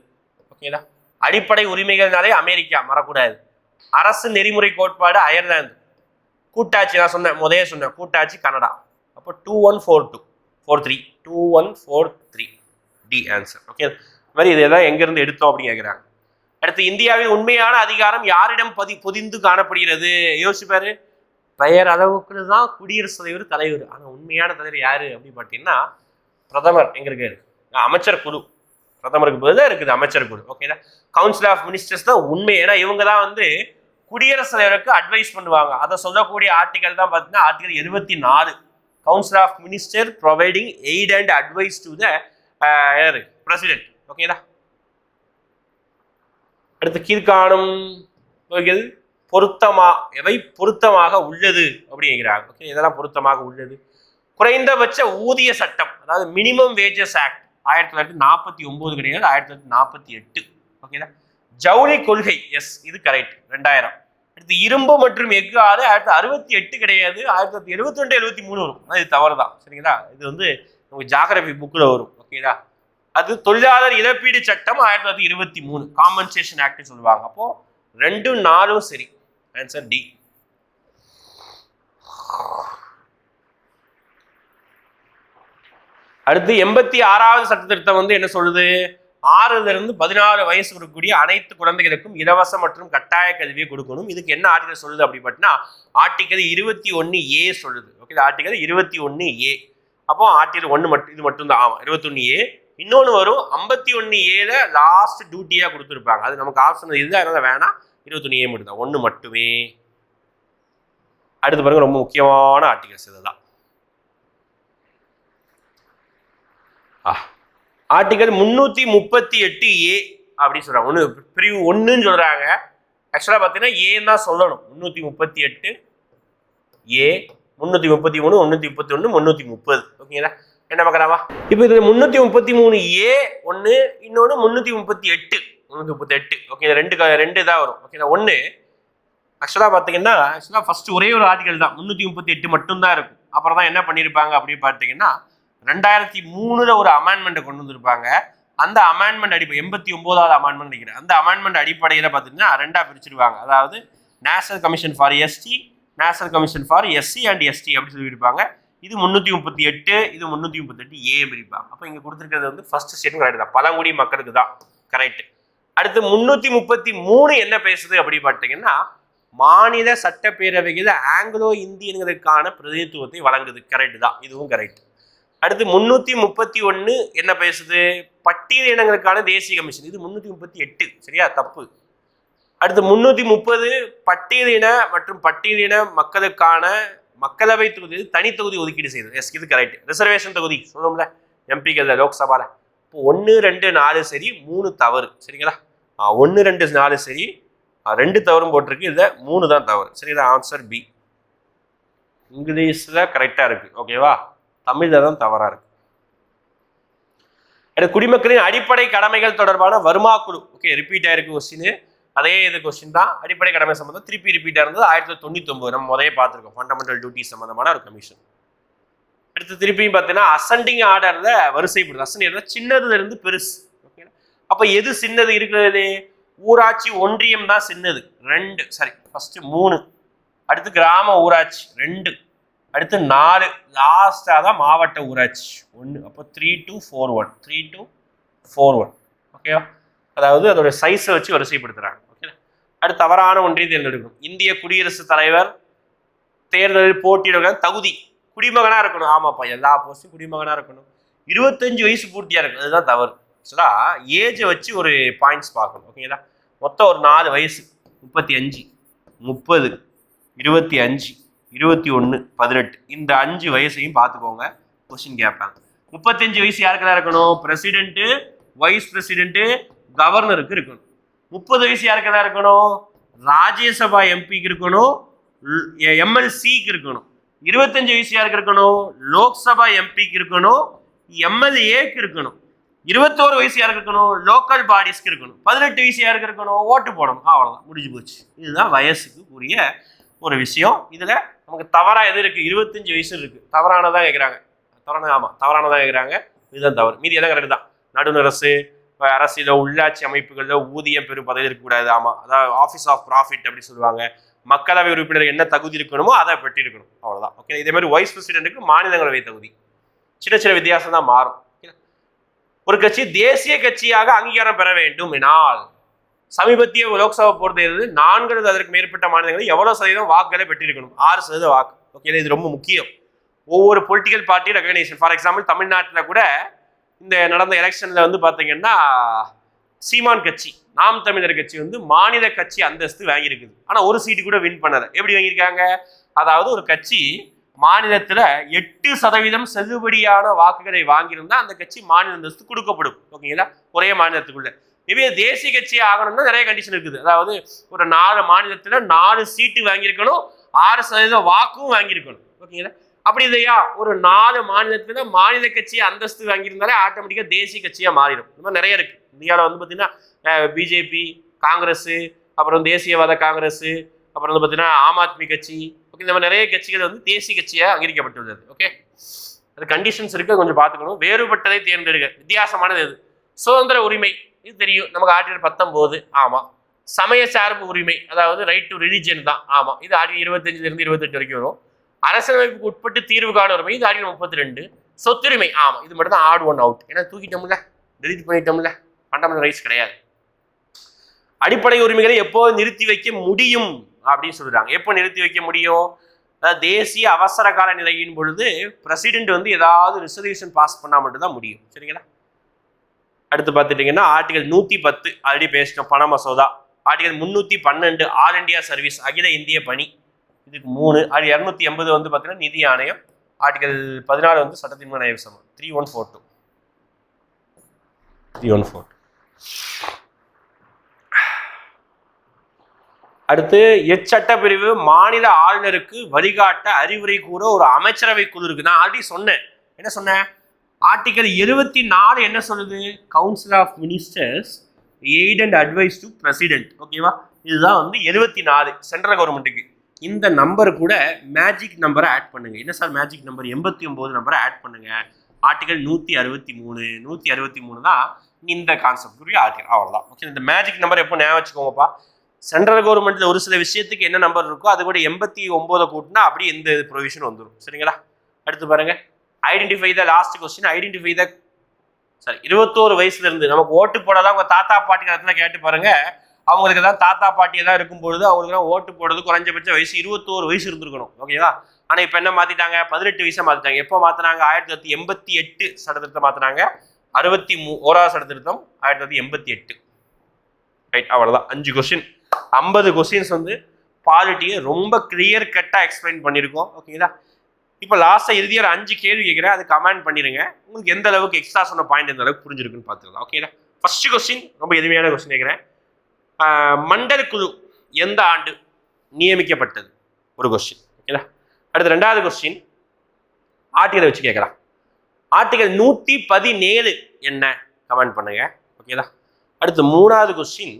ஓகேதா? அடிப்படை உரிமைகள்னாலே அமெரிக்கா மறக்கூடாது. அரசு நெறிமுறை கோட்பாடு அயர்லாந்து. கூட்டாட்சி நான் சொன்னேன் கூட்டாட்சி கனடா. அப்போ 2143 2143 டி ஆன்சர். ஓகே, இந்த மாதிரி இதெல்லாம் எங்கிருந்து எடுத்தோம் அப்படின்னு கேட்குறாங்க. அடுத்து இந்தியாவின் உண்மையான அதிகாரம் யாரிடம் பொதிந்து காணப்படுகிறது? யோசிப்பாரு. பெயர் அளவுக்கு தான் குடியரசுத் தலைவர், ஆனால் உண்மையான தலைவர் யாரு அப்படின்னு பார்த்தீங்கன்னா பிரதமர் எங்க இருக்காரு, அமைச்சர் குழு. பிரதமருக்கு பதிலாக இருக்குது அமைச்சர் குழு. ஓகேதா. கவுன்சில் ஆஃப் மினிஸ்டர்ஸ் தான் உண்மை. ஏன்னா இவங்க தான் வந்து குடியரசுத் தலைவருக்கு அட்வைஸ் பண்ணுவாங்க. அதை சொல்லக்கூடிய ஆர்டிகல் தான் பார்த்தீங்கன்னா article 74. Council of minister providing aid and advice to the president. ஓகேதா. அடுத்து கீழ்காணும் எவை பொருத்தமாக உள்ளது அப்படிங்கிறாங்க. ஓகே, இதெல்லாம் பொருத்தமாக உள்ளது. குறைந்தபட்ச ஊதிய சட்டம், அதாவது மினிமம் வேஜஸ் ஆக்ட் 1949 கிடையாது, 1948. ஓகேதா. ஜவுளி கொள்கை, எஸ் இது கரெக்ட், 2000. அடுத்து இரும்பு மற்றும் எஃகு ஆறு 1968 கிடையாது, 1972 73 வரும். இது தவறு தான். சரிங்களா. இது வந்து உங்க ஜாகிரபி புக்கில் வரும். ஓகேதா. அது தொழிலாளர் இழப்பீடு சட்டம் 1923 காம்பன்சேஷன் ஆக்ட் சொல்லுவாங்க. அப்போ 2 4 சரி. Answer D. அடுத்து 86வது சட்ட திருத்தம் வந்து என்ன சொல்லுது? 6ல இருந்து 14 வயசு இருக்கக்கூடிய அனைத்து குழந்தைகளுக்கும் இலவச மற்றும் கட்டாய கல்வியை கொடுக்கணும். இதுக்கு என்ன ஆர்டிகல் சொல்லுது அப்படி பார்த்தீங்கன்னா ஆர்டிகல் 21A சொல்லுது. Okay, article 21A. அப்போ ஆர்டிகல் 1 மட்டும், இது மட்டும் தான். ஆமா, 21A. இன்னொன்று வரும் 51Aல லாஸ்ட் டியூட்டியா கொடுத்துருப்பாங்க. அது நமக்கு ஆப்ஷன் இதுதான், அதனால வேணாம். 21A மட்டும் தான், 1 மட்டுமே. அடுத்து பாருங்க, ரொம்ப முக்கியமான ஆர்டிகல்ஸ் இதெல்லாம். ஆர்டிகல் 338A அப்படின்னு சொல்றாங்க. ஒன்று பிரிவு 1ன்னு சொல்றாங்க. ஆக்சுவலா பார்த்தீங்கன்னா ஏன்னு தான் சொல்லணும். 338A, 333, 331, 330. ஓகேங்களா. என்ன பார்க்கலாமா? இப்போ இது 333A ஒன்று, இன்னொன்று 338. ஓகே, ரெண்டு தான் வரும். ஓகேங்களா. ஒன்று ஆக்சுவலாக பார்த்தீங்கன்னா ஃபர்ஸ்ட் ஒரே ஒரு ஆர்டிகல் தான், 338 மட்டும்தான் இருக்கும். அப்புறம் தான் என்ன பண்ணியிருப்பாங்க அப்படின்னு பார்த்தீங்கன்னா 2003ல் ஒரு அமெண்ட்மெண்ட்டை கொண்டு வந்திருப்பாங்க. அந்த அமெண்ட்மெண்ட் அடிப்படை 89வது அமெண்ட்மெண்ட் நினைக்கிறேன். அந்த அமெண்ட்மெண்ட் அடிப்படையில் பார்த்தீங்கன்னா 2ஆக பிரிச்சிருவாங்க. அதாவது national commission for ST, national commission for SC and ST அப்படி சொல்லியிருப்பாங்க. இது 338, இது 338A பிரிப்பாங்க. அப்போ இங்கே கொடுத்துருக்கிறது வந்து ஃபர்ஸ்ட் ஸ்டேட்டும் கரெக்ட் தான், பழங்குடி மக்களுக்கு தான் கரெக்ட். அடுத்து 333 என்ன பேசுது அப்படி பார்த்தீங்கன்னா மாநில சட்டப்பேரவையில் ஆங்கிலோ இந்தியர்களுக்கான பிரதிநிதித்துவத்தை வழங்குது. கரெக்ட் தான், இதுவும் கரெக்ட். அடுத்து 331 என்ன பேசுது? பட்டியல் இனங்களுக்கான தேசிய கமிஷன். இது 338, சரியா? தப்பு. அடுத்து 330 பட்டியலின மற்றும் பட்டியலின மக்களுக்கான மக்களவை தொகுதி தனி தொகுதி ஒதுக்கீடு செய்யுது. எஸ், இது கரெக்ட். ரிசர்வேஷன் தொகுதி சொல்லுவோம்ல எம்பிக்கள் லோக்சபால. இப்போ 1 2 4 சரி, 3 தவறு. சரிங்களா. 1 2 4 சரி, 2 தவறும் போட்டிருக்கு. இதுல 3 தான் தவறு. சரிங்களா. Answer B. இங்கிலீஷ்ல கரெக்டா இருக்கு. ஓகேவா. தமிழ்ல தான் தவறா இருக்கு. குடிமக்களின் அடிப்படை கடமைகள் தொடர்பான வருமா குழு. ஓகே, ரிப்பீட் ஆயிருக்கு கொஸ்டின். அதே இது கொஸ்டின் தான். அடிப்படை கடமை சம்பந்தம் திருப்பி ரிப்பீட் இருந்தது 1999. நம்ம முதலே பார்த்துருக்கோம். ஃபண்டமெண்டல் டியூட்டி சம்பந்தமான ஒரு கமிஷன். அடுத்து திருப்பியும் பார்த்தீங்கன்னா அசெண்டிங் ஆர்டர்ல வரிசைப்படுது. அசெண்டிங் சின்னதுல இருந்து பெருசு. ஓகே, அப்ப எது சின்னது இருக்கிறது? ஊராட்சி ஒன்றியம் தான் சின்னது. 2 சரி, ஃபர்ஸ்ட் 3, அடுத்து கிராம ஊராட்சி 2, அடுத்து 4, லாஸ்டா தான் மாவட்ட ஊராட்சி 1. அப்போ 3 to 4 1, 3 to 4 1. ஓகேவா. அதாவது அதோட சைஸை வச்சு வரிசைப்படுத்துறாங்க. ஓகே. அடுத்து தவறான ஒன்றை தேர்ந்தெடுக்கணும். இந்திய குடியரசுத் தலைவர் தேர்தலில் போட்டியிட தகுதி குடிமகனா இருக்கணும். ஆமாப்பா, எல்லா போஸ்டும் குடிமகனா இருக்கணும். 25 வயசு பூர்த்தியா இருக்கணும். அதுதான் தவறு. ஆக்சுவலா ஏஜை வச்சு ஒரு பாயிண்ட்ஸ் பார்க்கணும். ஓகேங்களா. மொத்தம் ஒரு 4 வயசு 35, 30, 25, 21, 18 இந்த 5 வயசையும் பார்த்துக்கோங்க. கொஸ்டின் கேட்பாங்க. 35 வயசு யாருக்கெல்லாம் இருக்கணும்? பிரசிடென்ட், வைஸ் பிரசிடென்ட், கவர்னருக்கு இருக்கணும். 30 வயசு யாருக்கெல்லாம் இருக்கணும்? ராஜ்யசபா எம்பிக்கு இருக்கணும், எம்எல்சிக்கு இருக்கணும். 25 வயசு யாருக்கு இருக்கணும்? லோக்சபா எம்பிக்கு இருக்கணும், எம்எல்ஏக்கு இருக்கணும். 21 வயசு யாருக்கு இருக்கணும்? லோக்கல் பாடிஸ்க்கு இருக்கணும். 18 வயசு யாருக்கு இருக்கணும்? ஓட்டு போடணும். அவ்வளோதான், முடிஞ்சு போச்சு. இதுதான் வயசுக்கு உரிய ஒரு விஷயம். இதுல நமக்கு தவறா எது இருக்கு? 25 வயசு இருக்கு. தவறானதான் கேட்குறாங்க. தவறானதான் கேட்குறாங்க. இதுதான் தவறு. மீதி எல்லாம் கரெக்ட் தான். நடுவர் அரசு, அரசியல உள்ளாட்சி அமைப்புகளில் ஊதியம் பெரும் பதவி இருக்கக்கூடாது. ஆமாம், அதாவது ஆஃபீஸ் ஆஃப் ப்ராஃபிட் அப்படி சொல்லுவாங்க. மக்களவை உறுப்பினர் என்ன தகுதி இருக்கணுமோ அதை பெற்றிருக்கணும். அவ்வளோதான். ஓகே. இதே மாதிரி வைஸ் பிரசிடென்ட்டுக்கு மாநிலங்களவை தகுதி. சின்ன சின்ன வித்தியாசம் தான் மாறும். ஒரு கட்சி தேசிய கட்சியாக அங்கீகாரம் பெற வேண்டும் எனால் சமீபத்திய லோக்சபா போர்த்தேர்தலில் 4 அல்லது அதற்கு மேற்பட்ட மாநிலங்களில் எவ்வளவு சதவீதம் வாக்குகளை பெற்றிருக்கணும்? 6% வாக்கு. ஓகே, இது ரொம்ப முக்கியம். ஒவ்வொரு political party recognition. For example தமிழ்நாட்டில் கூட இந்த நடந்த எலெக்ஷன்ல வந்து பாத்தீங்கன்னா சீமான் கட்சி, நாம் தமிழர் கட்சி வந்து மாநில கட்சி அந்தஸ்து வாங்கியிருக்குது. ஆனா ஒரு சீட்டு கூட வின் பண்ணல. எப்படி வாங்கியிருக்காங்க? அதாவது ஒரு கட்சி மாநிலத்துல 8% செல்லுபடியான வாக்குகளை வாங்கியிருந்தா அந்த கட்சி மாநில அந்தஸ்து கொடுக்கப்படும். ஓகேங்களா? ஒரே மாநிலத்துக்குள்ள. இதே தேசிய கட்சி ஆகணும்னா நிறைய கண்டிஷன் இருக்குது. அதாவது ஒரு 4 மாநிலத்துல 4 சீட்டு வாங்கியிருக்கணும், 6% வாக்கும் வாங்கியிருக்கணும். ஓகேங்களா? அப்படி இல்லையா, ஒரு 4 மாநிலத்துல மாநில கட்சி அந்தஸ்து வாங்கியிருந்தாலே ஆட்டோமேட்டிக்கா தேசிய கட்சியா மாறிடும். இந்த மாதிரி நிறைய இருக்கு. இந்தியாவில் வந்து பார்த்தீங்கன்னா பிஜேபி, காங்கிரஸ், அப்புறம் தேசியவாத காங்கிரஸ், அப்புறம் வந்து பார்த்தீங்கன்னா ஆம் ஆத்மி கட்சி, ஓகே, இந்த மாதிரி நிறைய கட்சிகள் வந்து தேசிய கட்சியாக அங்கீகரிக்கப்பட்டுள்ளது. ஓகே, அது கண்டிஷன்ஸ் இருக்கு, கொஞ்சம் பார்த்துக்கணும். வேறுபட்டதை தேர்ந்தெடுக்க, வித்தியாசமானது எது? சுதந்திர உரிமை, இது தெரியும் நமக்கு. ஆர்டிகல் 19, ஆமா. சமய சார்பு உரிமை, அதாவது ரைட் டு ரிலிஜன் தான், ஆமா. இது ஆர்டிகல் 25 28 வரைக்கும் வரும். அரசியலமைப்புக்கு உட்பட்டு தீர்வு காண உரிமை, இது ஆர்டிகல் 32. சொத்துரிமை, ஆமா, இது மட்டும் தான் ஆட் ஒன் அவுட். ஏன்னா தூக்கிட்டோம்ல, டெலிட் பண்ணிட்டோம்ல, ஃபண்டமெண்டல் ரைட்ஸ் கிடையாது. அடிப்படை உரிமைகளை எப்போ நிறுத்தி வைக்க முடியும் அப்படின்னு சொல்றாங்க. எப்போ நிறுத்தி வைக்க முடியும்? அதாவது தேசிய அவசர கால நிலையின் பொழுது பிரசிடென்ட் வந்து ஏதாவது ரிசர்வேஷன் பாஸ் பண்ணா மட்டும்தான் முடியும். சரிங்களா? அடுத்து பார்த்துட்டீங்கன்னா ஆர்டிகல் 110 ஆல்ரெடி பேசிட்டோம், பண மசோதா. ஆர்டிகல் 312 ஆல் இண்டியா சர்வீஸ், அகில இந்திய பணி, இதுக்கு 3. அது 280 வந்து பார்த்தீங்கன்னா நிதி ஆணையம். ஆர்டிகல் 14 வந்து சட்டத்தின் முன் சமம். 3142 3142. அடுத்து எச்சட்ட பிரிவு மாநில ஆளுநருக்கு வழிகாட்ட அறிவுரை கூற ஒரு அமைச்சரவை குழு இருக்கு. நான் ஆல்ரெடி சொன்னேன். என்ன சொன்னேன்? ஆர்டிகல் 74 என்ன சொல்லுது? Council of ministers aid and advice to president. ஓகேவா? இதுதான் வந்து 74 சென்ட்ரல் கவர்மெண்ட்டுக்கு. இந்த நம்பர் கூட மேஜிக் நம்பரை ஆட் பண்ணுங்க. என்ன சார் மேஜிக் நம்பர்? 89 நம்பரை ஆட் பண்ணுங்க. ஆர்டிகல் 163 163 தான் இந்த கான்செப்ட் ஆர்டிகல். அவ்வளோதான். ஓகே, இந்த மேஜிக் நம்பர் எப்போ ஞாபகம் வச்சுக்கோங்கப்பா. சென்ட்ரல் கவர்மெண்ட்ல ஒரு சில விஷயத்துக்கு என்ன நம்பர் இருக்கோ அது கூட 89 கூட்டினா அப்படியே எந்த ப்ரொவிஷன் வந்துடும். சரிங்களா? அடுத்து பாருங்க, identify the last question. Identify the 21 வயசுல இருந்து நமக்கு ஓட்டு போடலாம். உங்க தாத்தா பாட்டி காலத்துல கேட்டு பாருங்க, அவங்களுக்கு தான் தாத்தா பாட்டி எல்லாம் இருக்கும் பொழுது அவங்களுக்கு தான் ஓட்டு போடுறது குறைஞ்சபட்ச வயசு 21 வயசு இருந்திருக்கணும். ஓகேவா? ஆனா இப்ப என்ன மாத்திட்டாங்க? 18 வயசா மாத்திட்டாங்க. எப்போ மாத்தினாங்க? 1988 சட்டத்திருத்தம் மாத்தினாங்க. 61வது சட்டத்திருத்தம் 1988. ரைட், அவ்வளவுதான். 5 கொஸ்டின், 50 கொஸ்டின்ஸ் வந்து பாலிட்டியை ரொம்ப கிளியர் கட்டா எக்ஸ்பிளைன் பண்ணியிருக்கோம். ஓகேங்களா? இப்போ லாஸ்ட்டாக இறுதியாக 5 கேள்வி கேட்குறேன், அது கமெண்ட் பண்ணிடுங்க. உங்களுக்கு எந்த அளவுக்கு எக்ஸ்ட்ரா சொன்ன பாயிண்ட் எந்த அளவுக்கு புரிஞ்சிருக்குன்னு பார்த்துக்கலாம். ஓகேங்களா? ஃபர்ஸ்ட் கொஸ்டின் ரொம்ப எளிமையான கொஸ்டின் கேட்குறேன். மண்டல் குழு எந்த ஆண்டு நியமிக்கப்பட்டது? ஒரு கொஸ்டின். ஓகேங்களா? அடுத்து 2வது கொஸ்டின் ஆர்டிகலை வச்சு கேட்கலாம். ஆர்டிகல் 117 என்ன? கமெண்ட் பண்ணுங்க. ஓகேங்களா? அடுத்து 3வது கொஸ்டின்,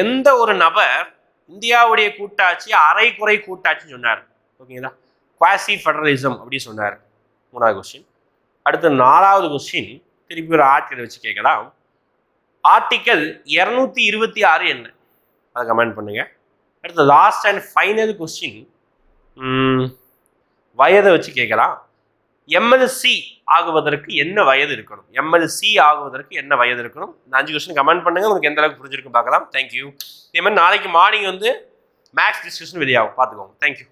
எந்த ஒரு நபர் இந்தியாவுடைய கூட்டாட்சி அரைக்குறை கூட்டாட்சின்னு சொன்னார்? ஓகேங்களா? குவாசி ஃபெடரலிசம் அப்படி சொன்னார். 3வது கொஸ்டின். அடுத்து 4வது கொஸ்டின் திருப்பி ஒரு ஆர்டிகல் வச்சு கேட்கலாம். ஆர்டிகல் 226 என்ன? அதை கமெண்ட் பண்ணுங்க. அடுத்து லாஸ்ட் அண்ட் ஃபைனல் கொஸ்டின் வயதை வச்சு கேட்கலாம். எம்எல்சி ஆகுவதற்கு என்ன வயது இருக்கணும்? எம்எல்சி ஆகுவதற்கு என்ன வயது இருக்கணும்? இந்த 5 கொஸ்டின் கமெண்ட் பண்ணுங்க. உங்களுக்கு எந்த அளவுக்கு புரிஞ்சிருக்கு பார்க்கலாம். தேங்க்யூ. இதே மாதிரி நாளைக்கு மார்னிங் வந்து மேக்ஸ் டிஸ்கஷன் வெளியாகும், பார்த்துக்கோங்க. தேங்க்யூ.